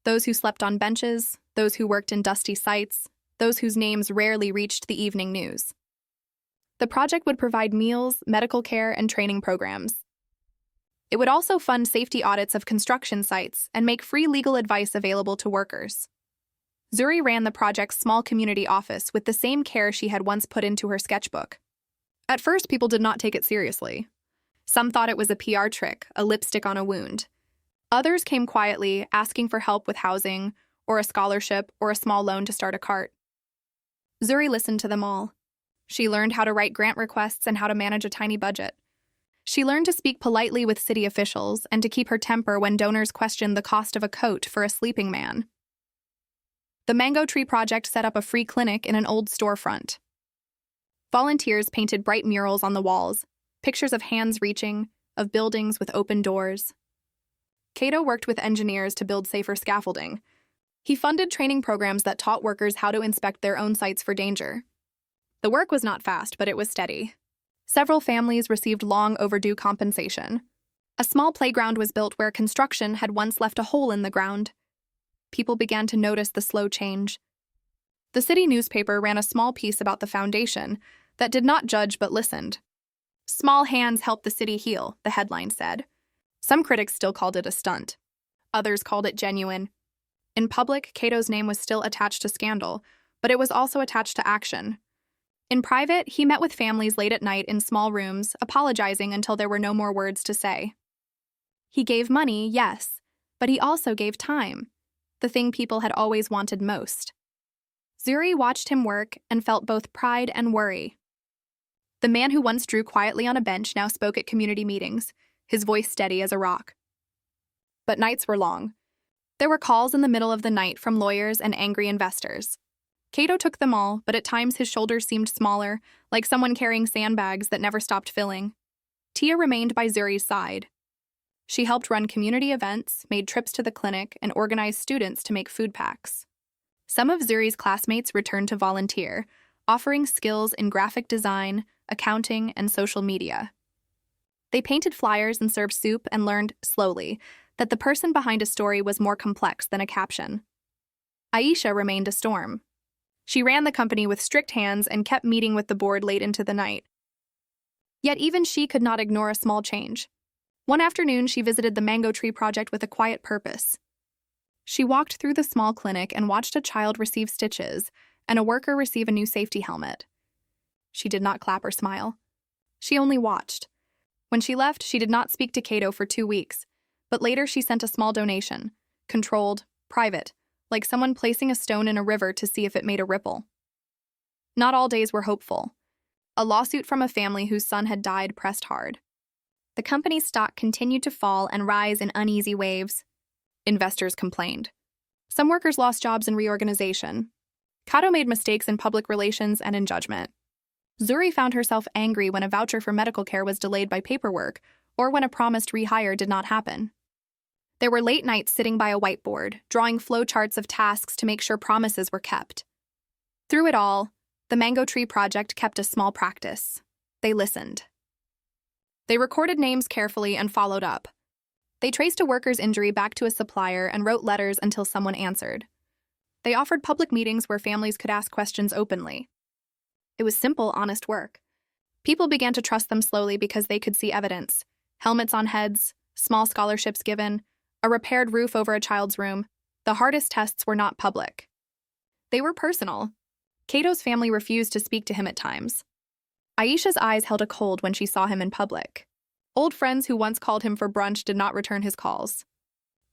Those who slept on benches, those who worked in dusty sites, those whose names rarely reached the evening news. The project would provide meals, medical care, and training programs. It would also fund safety audits of construction sites and make free legal advice available to workers. Zuri ran the project's small community office with the same care she had once put into her sketchbook. At first, people did not take it seriously. Some thought it was a PR trick, a lipstick on a wound. Others came quietly, asking for help with housing, or a scholarship, or a small loan to start a cart. Zuri listened to them all. She learned how to write grant requests and how to manage a tiny budget. She learned to speak politely with city officials and to keep her temper when donors questioned the cost of a coat for a sleeping man. The Mango Tree Project set up a free clinic in an old storefront. Volunteers painted bright murals on the walls, pictures of hands reaching, of buildings with open doors. Cato worked with engineers to build safer scaffolding. He funded training programs that taught workers how to inspect their own sites for danger. The work was not fast, but it was steady. Several families received long overdue compensation. A small playground was built where construction had once left a hole in the ground. People began to notice the slow change. The city newspaper ran a small piece about the foundation that did not judge but listened. "Small hands help the city heal," the headline said. Some critics still called it a stunt. Others called it genuine. In public, Cato's name was still attached to scandal, but it was also attached to action. In private, he met with families late at night in small rooms, apologizing until there were no more words to say. He gave money, yes, but he also gave time, the thing people had always wanted most. Zuri watched him work and felt both pride and worry. The man who once drew quietly on a bench now spoke at community meetings, his voice steady as a rock. But nights were long. There were calls in the middle of the night from lawyers and angry investors. Cato took them all, but at times his shoulders seemed smaller, like someone carrying sandbags that never stopped filling. Tia remained by Zuri's side. She helped run community events, made trips to the clinic, and organized students to make food packs. Some of Zuri's classmates returned to volunteer, offering skills in graphic design, accounting, and social media. They painted flyers and served soup and learned, slowly, that the person behind a story was more complex than a caption. Aisha remained a storm. She ran the company with strict hands and kept meeting with the board late into the night. Yet even she could not ignore a small change. One afternoon, she visited the Mango Tree Project with a quiet purpose. She walked through the small clinic and watched a child receive stitches and a worker receive a new safety helmet. She did not clap or smile. She only watched. When she left, she did not speak to Cato for 2 weeks, but later she sent a small donation, controlled, private, like someone placing a stone in a river to see if it made a ripple. Not all days were hopeful. A lawsuit from a family whose son had died pressed hard. The company's stock continued to fall and rise in uneasy waves. Investors complained. Some workers lost jobs in reorganization. Cato made mistakes in public relations and in judgment. Zuri found herself angry when a voucher for medical care was delayed by paperwork or when a promised rehire did not happen. There were late nights sitting by a whiteboard, drawing flowcharts of tasks to make sure promises were kept. Through it all, the Mango Tree Project kept a small practice. They listened. They recorded names carefully and followed up. They traced a worker's injury back to a supplier and wrote letters until someone answered. They offered public meetings where families could ask questions openly. It was simple, honest work. People began to trust them slowly because they could see evidence: helmets on heads, small scholarships given, a repaired roof over a child's room. The hardest tests were not public. They were personal. Cato's family refused to speak to him at times. Aisha's eyes held a cold when she saw him in public. Old friends who once called him for brunch did not return his calls.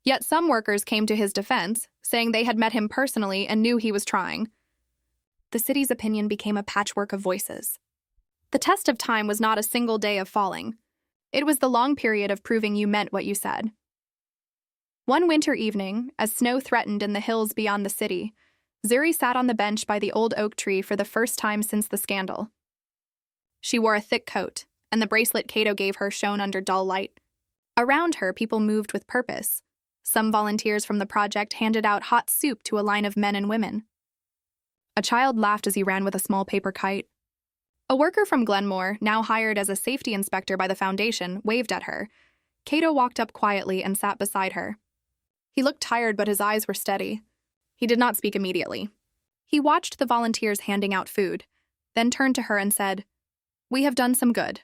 Yet some workers came to his defense, saying they had met him personally and knew he was trying. The city's opinion became a patchwork of voices. The test of time was not a single day of falling. It was the long period of proving you meant what you said. One winter evening, as snow threatened in the hills beyond the city, Zuri sat on the bench by the old oak tree for the first time since the scandal. She wore a thick coat, and the bracelet Cato gave her shone under dull light. Around her, people moved with purpose. Some volunteers from the project handed out hot soup to a line of men and women. A child laughed as he ran with a small paper kite. A worker from Glenmore, now hired as a safety inspector by the foundation, waved at her. Cato walked up quietly and sat beside her. He looked tired, but his eyes were steady. He did not speak immediately. He watched the volunteers handing out food, then turned to her and said, "We have done some good."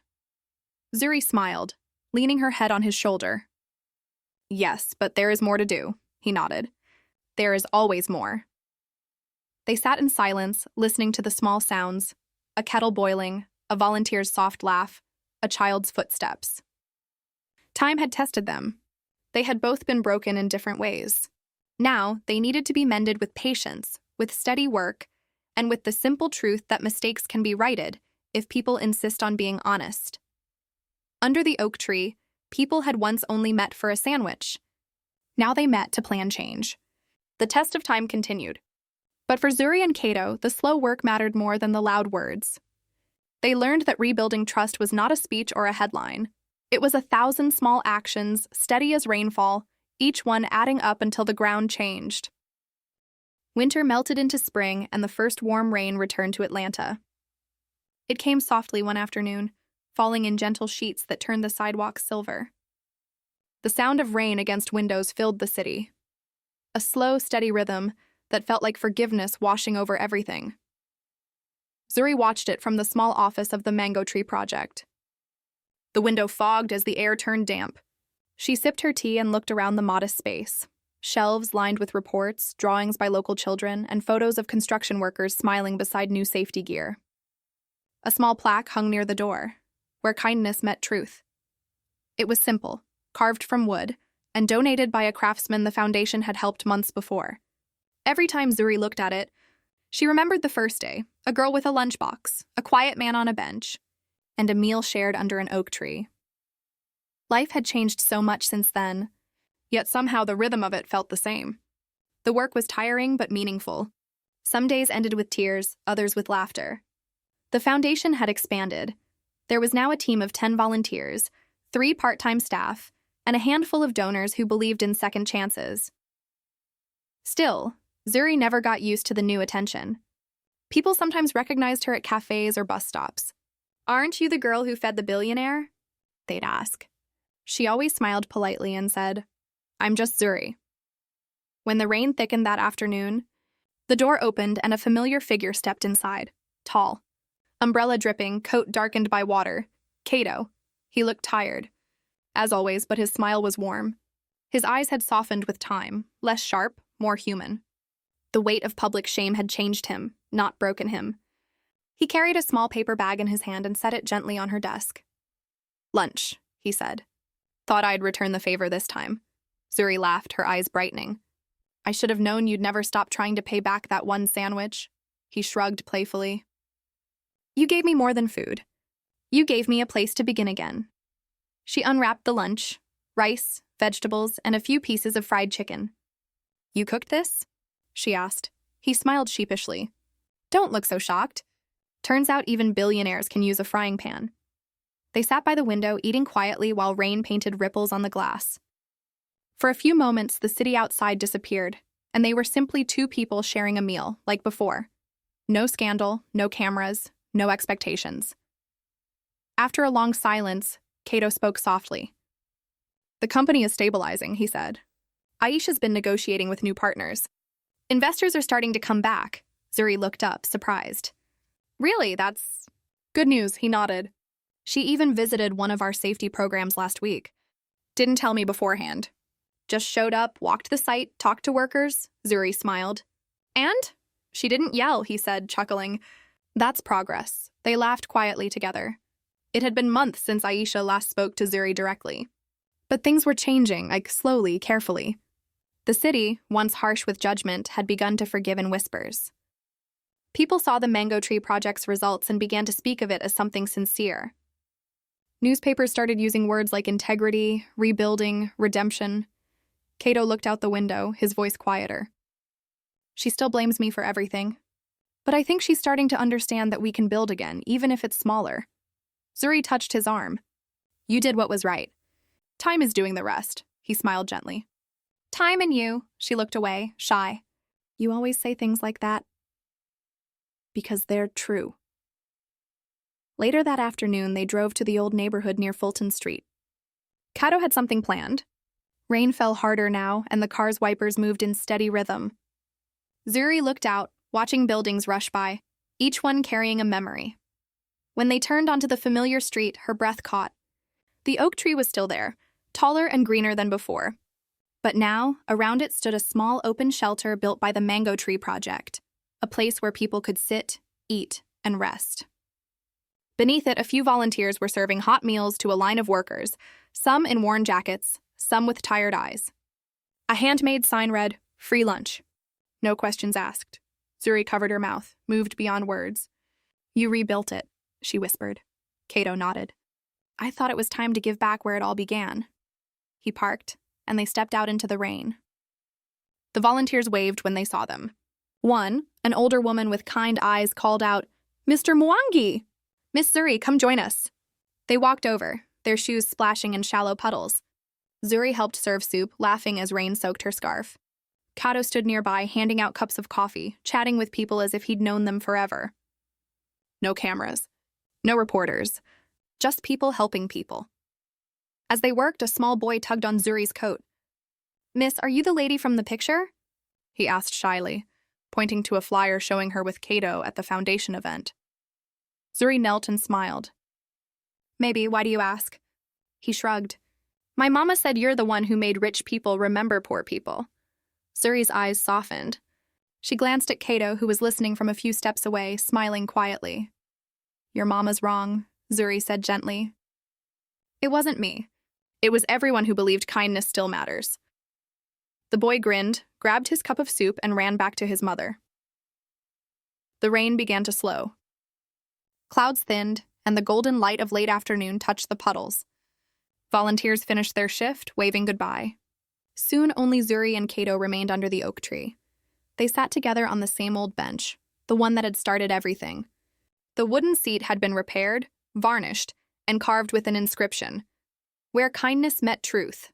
Zuri smiled, leaning her head on his shoulder. "Yes, but there is more to do," he nodded. "There is always more." They sat in silence, listening to the small sounds: a kettle boiling, a volunteer's soft laugh, a child's footsteps. Time had tested them. They had both been broken in different ways. Now, they needed to be mended with patience, with steady work, and with the simple truth that mistakes can be righted if people insist on being honest. Under the oak tree, people had once only met for a sandwich. Now they met to plan change. The test of time continued. But for Zuri and Cato, the slow work mattered more than the loud words. They learned that rebuilding trust was not a speech or a headline. It was 1,000 small actions, steady as rainfall, each one adding up until the ground changed. Winter melted into spring, and the first warm rain returned to Atlanta. It came softly one afternoon, falling in gentle sheets that turned the sidewalks silver. The sound of rain against windows filled the city. A slow, steady rhythm that felt like forgiveness washing over everything. Zuri watched it from the small office of the Mango Tree Project. The window fogged as the air turned damp. She sipped her tea and looked around the modest space. Shelves lined with reports, drawings by local children, and photos of construction workers smiling beside new safety gear. A small plaque hung near the door, where kindness met truth. It was simple, carved from wood, and donated by a craftsman the foundation had helped months before. Every time Zuri looked at it, she remembered the first day, a girl with a lunchbox, a quiet man on a bench, and a meal shared under an oak tree. Life had changed so much since then, yet somehow the rhythm of it felt the same. The work was tiring but meaningful. Some days ended with tears, others with laughter. The foundation had expanded. There was now a team of 10 volunteers, 3 part-time staff, and a handful of donors who believed in second chances. Still, Zuri never got used to the new attention. People sometimes recognized her at cafes or bus stops. "Aren't you the girl who fed the billionaire?" they'd ask. She always smiled politely and said, "I'm just Zuri." When the rain thickened that afternoon, the door opened and a familiar figure stepped inside, tall. Umbrella dripping, coat darkened by water. Cato. He looked tired, as always, but his smile was warm. His eyes had softened with time, less sharp, more human. The weight of public shame had changed him, not broken him. He carried a small paper bag in his hand and set it gently on her desk. "Lunch," he said. "Thought I'd return the favor this time." Zuri laughed, her eyes brightening. "I should have known you'd never stop trying to pay back that one sandwich." He shrugged playfully. "You gave me more than food. You gave me a place to begin again." She unwrapped the lunch: rice, vegetables, and a few pieces of fried chicken. "You cooked this?" she asked. He smiled sheepishly. "Don't look so shocked. Turns out even billionaires can use a frying pan." They sat by the window, eating quietly while rain painted ripples on the glass. For a few moments, the city outside disappeared, and they were simply 2 people sharing a meal, like before. No scandal, no cameras, no expectations. After a long silence, Cato spoke softly. The company is stabilizing, he said. Aisha's been negotiating with new partners. Investors are starting to come back. Zuri looked up, surprised. Really, that's good news, he nodded. She even visited one of our safety programs last week. Didn't tell me beforehand. Just showed up, walked the site, talked to workers, Zuri smiled. And? She didn't yell, he said, chuckling. That's progress. They laughed quietly together. It had been months since Aisha last spoke to Zuri directly. But things were changing, slowly, carefully. The city, once harsh with judgment, had begun to forgive in whispers. People saw the Mango Tree Project's results and began to speak of it as something sincere. Newspapers started using words like integrity, rebuilding, redemption. Cato looked out the window, his voice quieter. She still blames me for everything. But I think she's starting to understand that we can build again, even if it's smaller. Zuri touched his arm. You did what was right. Time is doing the rest, he smiled gently. Time and you, she looked away, shy. You always say things like that. Because they're true. Later that afternoon, they drove to the old neighborhood near Fulton Street. Cato had something planned. Rain fell harder now, and the car's wipers moved in steady rhythm. Zuri looked out, watching buildings rush by, each one carrying a memory. When they turned onto the familiar street, her breath caught. The oak tree was still there, taller and greener than before. But now, around it stood a small open shelter built by the Mango Tree Project, a place where people could sit, eat, and rest. Beneath it, a few volunteers were serving hot meals to a line of workers, some in worn jackets, some with tired eyes. A handmade sign read, "Free lunch." No questions asked. Zuri covered her mouth, moved beyond words. You rebuilt it, she whispered. Cato nodded. I thought it was time to give back where it all began. He parked, and they stepped out into the rain. The volunteers waved when they saw them. One, an older woman with kind eyes, called out, Mr. Mwangi! Miss Zuri, come join us. They walked over, their shoes splashing in shallow puddles. Zuri helped serve soup, laughing as rain soaked her scarf. Cato stood nearby, handing out cups of coffee, chatting with people as if he'd known them forever. No cameras. No reporters. Just people helping people. As they worked, a small boy tugged on Zuri's coat. Miss, are you the lady from the picture? He asked shyly, pointing to a flyer showing her with Cato at the foundation event. Zuri knelt and smiled. Maybe, why do you ask? He shrugged. My mama said you're the one who made rich people remember poor people. Zuri's eyes softened. She glanced at Cato, who was listening from a few steps away, smiling quietly. Your mama's wrong, Zuri said gently. It wasn't me. It was everyone who believed kindness still matters. The boy grinned, grabbed his cup of soup, and ran back to his mother. The rain began to slow. Clouds thinned, and the golden light of late afternoon touched the puddles. Volunteers finished their shift, waving goodbye. Soon only Zuri and Cato remained under the oak tree. They sat together on the same old bench, the one that had started everything. The wooden seat had been repaired, varnished, and carved with an inscription, Where kindness met truth.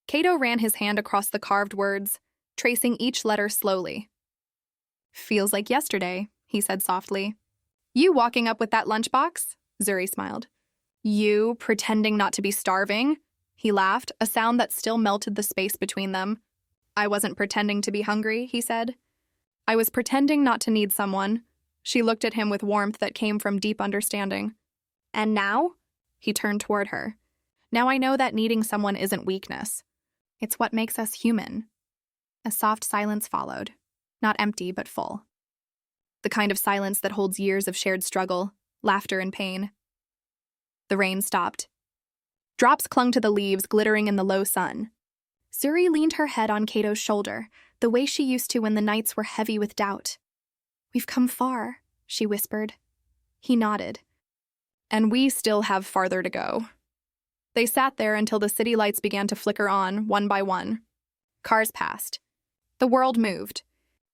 Cato ran his hand across the carved words, tracing each letter slowly. Feels like yesterday, he said softly. You walking up with that lunchbox? Zuri smiled. You pretending not to be starving? He laughed, a sound that still melted the space between them. I wasn't pretending to be hungry, he said. I was pretending not to need someone. She looked at him with warmth that came from deep understanding. And now? He turned toward her. Now I know that needing someone isn't weakness. It's what makes us human. A soft silence followed, not empty but full. The kind of silence that holds years of shared struggle, laughter and pain. The rain stopped. Drops clung to the leaves, glittering in the low sun. Zuri leaned her head on Cato's shoulder, the way she used to when the nights were heavy with doubt. We've come far, she whispered. He nodded. And we still have farther to go. They sat there until the city lights began to flicker on, one by one. Cars passed. The world moved.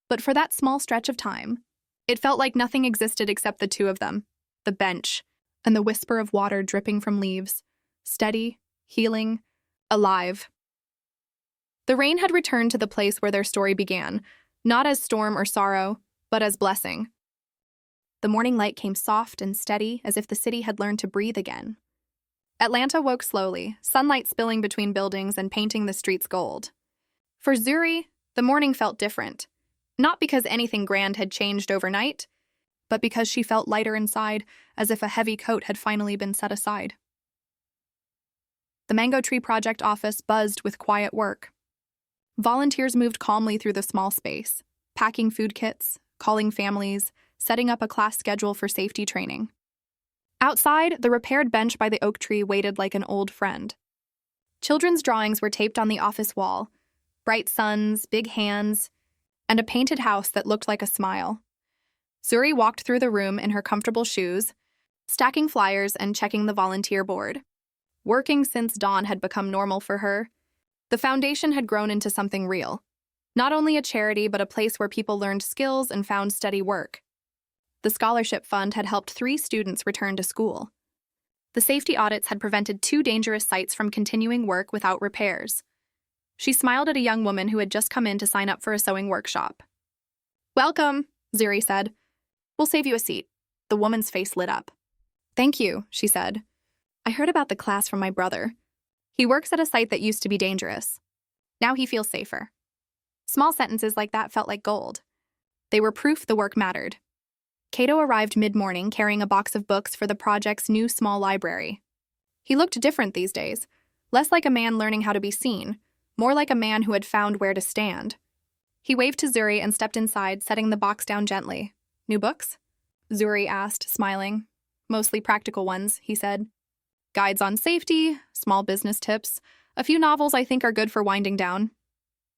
But for that small stretch of time, it felt like nothing existed except the two of them, the bench, and the whisper of water dripping from leaves. Steady, healing, alive. The rain had returned to the place where their story began, not as storm or sorrow, but as blessing. The morning light came soft and steady, as if the city had learned to breathe again. Atlanta woke slowly, sunlight spilling between buildings and painting the streets gold. For Zuri, the morning felt different. Not because anything grand had changed overnight, but because she felt lighter inside, as if a heavy coat had finally been set aside. The Mango Tree Project office buzzed with quiet work. Volunteers moved calmly through the small space, packing food kits, calling families, setting up a class schedule for safety training. Outside, the repaired bench by the oak tree waited like an old friend. Children's drawings were taped on the office wall, bright suns, big hands, and a painted house that looked like a smile. Zuri walked through the room in her comfortable shoes, stacking flyers and checking the volunteer board. Working since dawn had become normal for her. The foundation had grown into something real. Not only a charity, but a place where people learned skills and found steady work. The scholarship fund had helped 3 students return to school. The safety audits had prevented 2 dangerous sites from continuing work without repairs. She smiled at a young woman who had just come in to sign up for a sewing workshop. "Welcome," Zuri said. "We'll save you a seat." The woman's face lit up. "Thank you," she said. "I heard about the class from my brother. He works at a site that used to be dangerous. Now he feels safer." Small sentences like that felt like gold. They were proof the work mattered. Cato arrived mid-morning carrying a box of books for the project's new small library. He looked different these days, less like a man learning how to be seen, more like a man who had found where to stand. He waved to Zuri and stepped inside, setting the box down gently. "New books?" Zuri asked, smiling. "Mostly practical ones," he said. "Guides on safety, small business tips, a few novels I think are good for winding down."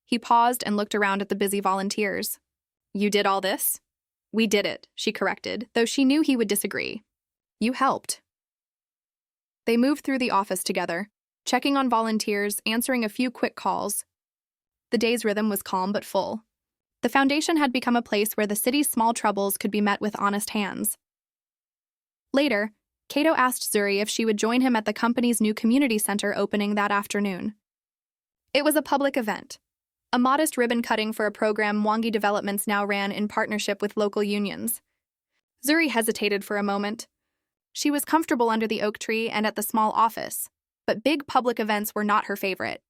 He paused and looked around at the busy volunteers. "You did all this?" "We did it," she corrected, though she knew he would disagree. "You helped." They moved through the office together, checking on volunteers, answering a few quick calls. The day's rhythm was calm but full. The foundation had become a place where the city's small troubles could be met with honest hands. Later, Cato asked Zuri if she would join him at the company's new community center opening that afternoon. It was a public event, a modest ribbon cutting for a program Mwangi Developments now ran in partnership with local unions. Zuri hesitated for a moment. She was comfortable under the oak tree and at the small office, but big public events were not her favorite.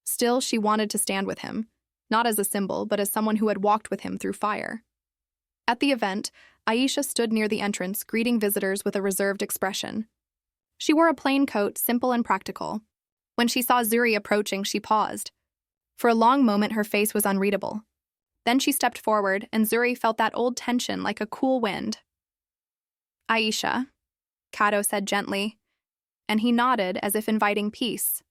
Still, she wanted to stand with him, not as a symbol, but as someone who had walked with him through fire. At the event, Aisha stood near the entrance, greeting visitors with a reserved expression. She wore a plain coat, simple and practical. When she saw Zuri approaching, she paused. For a long moment, her face was unreadable. Then she stepped forward, and Zuri felt that old tension like a cool wind. "Aisha," Cato said gently, and he nodded as if inviting peace.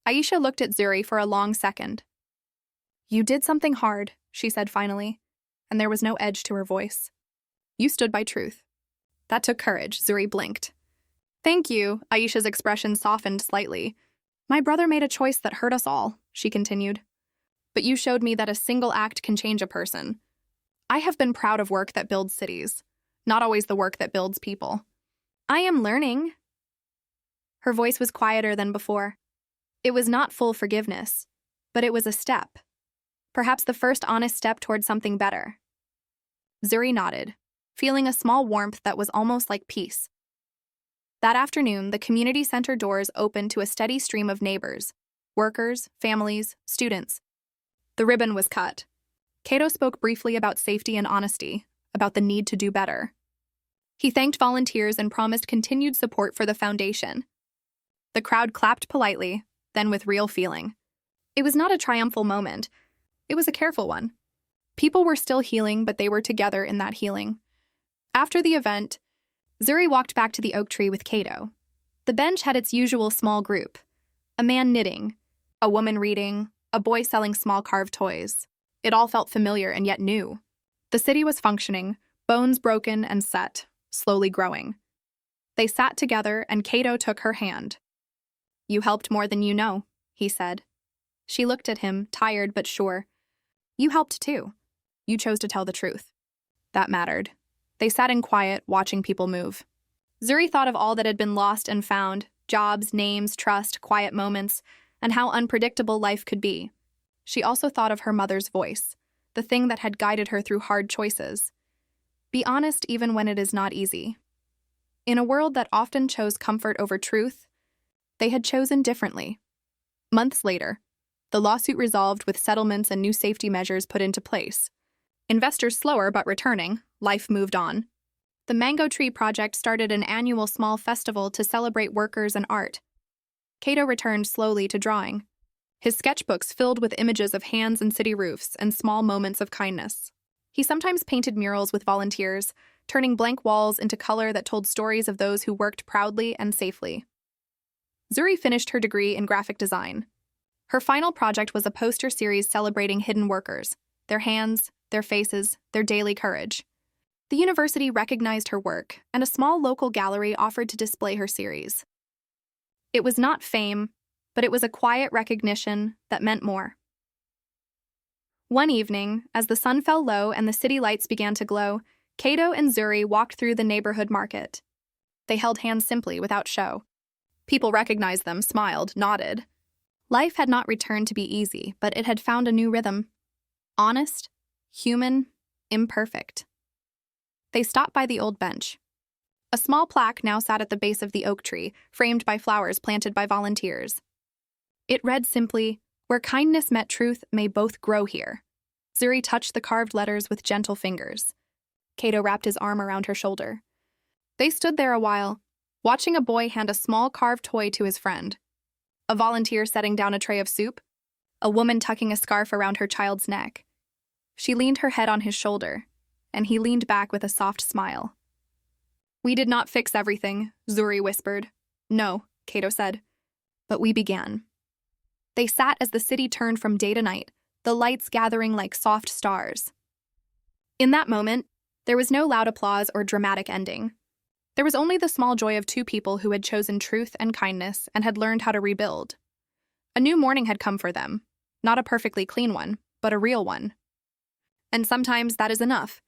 Aisha looked at Zuri for a long second. "You did something hard," she said finally, and there was no edge to her voice. "You stood by truth." "That took courage," Zuri blinked. "Thank you," Aisha's expression softened slightly. "My brother made a choice that hurt us all," she continued. "But you showed me that a single act can change a person. I have been proud of work that builds cities, not always the work that builds people. I am learning." Her voice was quieter than before. It was not full forgiveness, but it was a step. Perhaps the first honest step toward something better. Zuri nodded, feeling a small warmth that was almost like peace. That afternoon, the community center doors opened to a steady stream of neighbors, workers, families, students. The ribbon was cut. Cato spoke briefly about safety and honesty, about the need to do better. He thanked volunteers and promised continued support for the foundation. The crowd clapped politely, then with real feeling. It was not a triumphal moment. It was a careful one. People were still healing, but they were together in that healing. After the event, Zuri walked back to the oak tree with Cato. The bench had its usual small group. A man knitting, a woman reading, a boy selling small carved toys. It all felt familiar and yet new. The city was functioning, bones broken and set, slowly growing. They sat together and Cato took her hand. "You helped more than you know," he said. She looked at him, tired but sure. "You helped too. You chose to tell the truth." That mattered. They sat in quiet, watching people move. Zuri thought of all that had been lost and found, jobs, names, trust, quiet moments, and how unpredictable life could be. She also thought of her mother's voice, the thing that had guided her through hard choices. Be honest even when it is not easy. In a world that often chose comfort over truth, they had chosen differently. Months later, the lawsuit resolved with settlements and new safety measures put into place. Investors slower but returning, life moved on. The Mango Tree Project started an annual small festival to celebrate workers and art. Cato returned slowly to drawing, his sketchbooks filled with images of hands and city roofs and small moments of kindness. He sometimes painted murals with volunteers, turning blank walls into color that told stories of those who worked proudly and safely. Zuri finished her degree in graphic design. Her final project was a poster series celebrating hidden workers, their hands, their faces, their daily courage. The university recognized her work, and a small local gallery offered to display her series. It was not fame, but it was a quiet recognition that meant more. One evening, as the sun fell low and the city lights began to glow, Cato and Zuri walked through the neighborhood market. They held hands simply, without show. People recognized them, smiled, nodded. Life had not returned to be easy, but it had found a new rhythm. Honest, human, imperfect. They stopped by the old bench. A small plaque now sat at the base of the oak tree, framed by flowers planted by volunteers. It read simply, "Where kindness met truth may both grow here." Zuri touched the carved letters with gentle fingers. Cato wrapped his arm around her shoulder. They stood there a while, watching a boy hand a small carved toy to his friend. A volunteer setting down a tray of soup, a woman tucking a scarf around her child's neck. She leaned her head on his shoulder, and he leaned back with a soft smile. "We did not fix everything," Zuri whispered. "No," Cato said. "But we began." They sat as the city turned from day to night, the lights gathering like soft stars. In that moment, there was no loud applause or dramatic ending. There was only the small joy of two people who had chosen truth and kindness and had learned how to rebuild. A new morning had come for them, not a perfectly clean one, but a real one. And sometimes that is enough.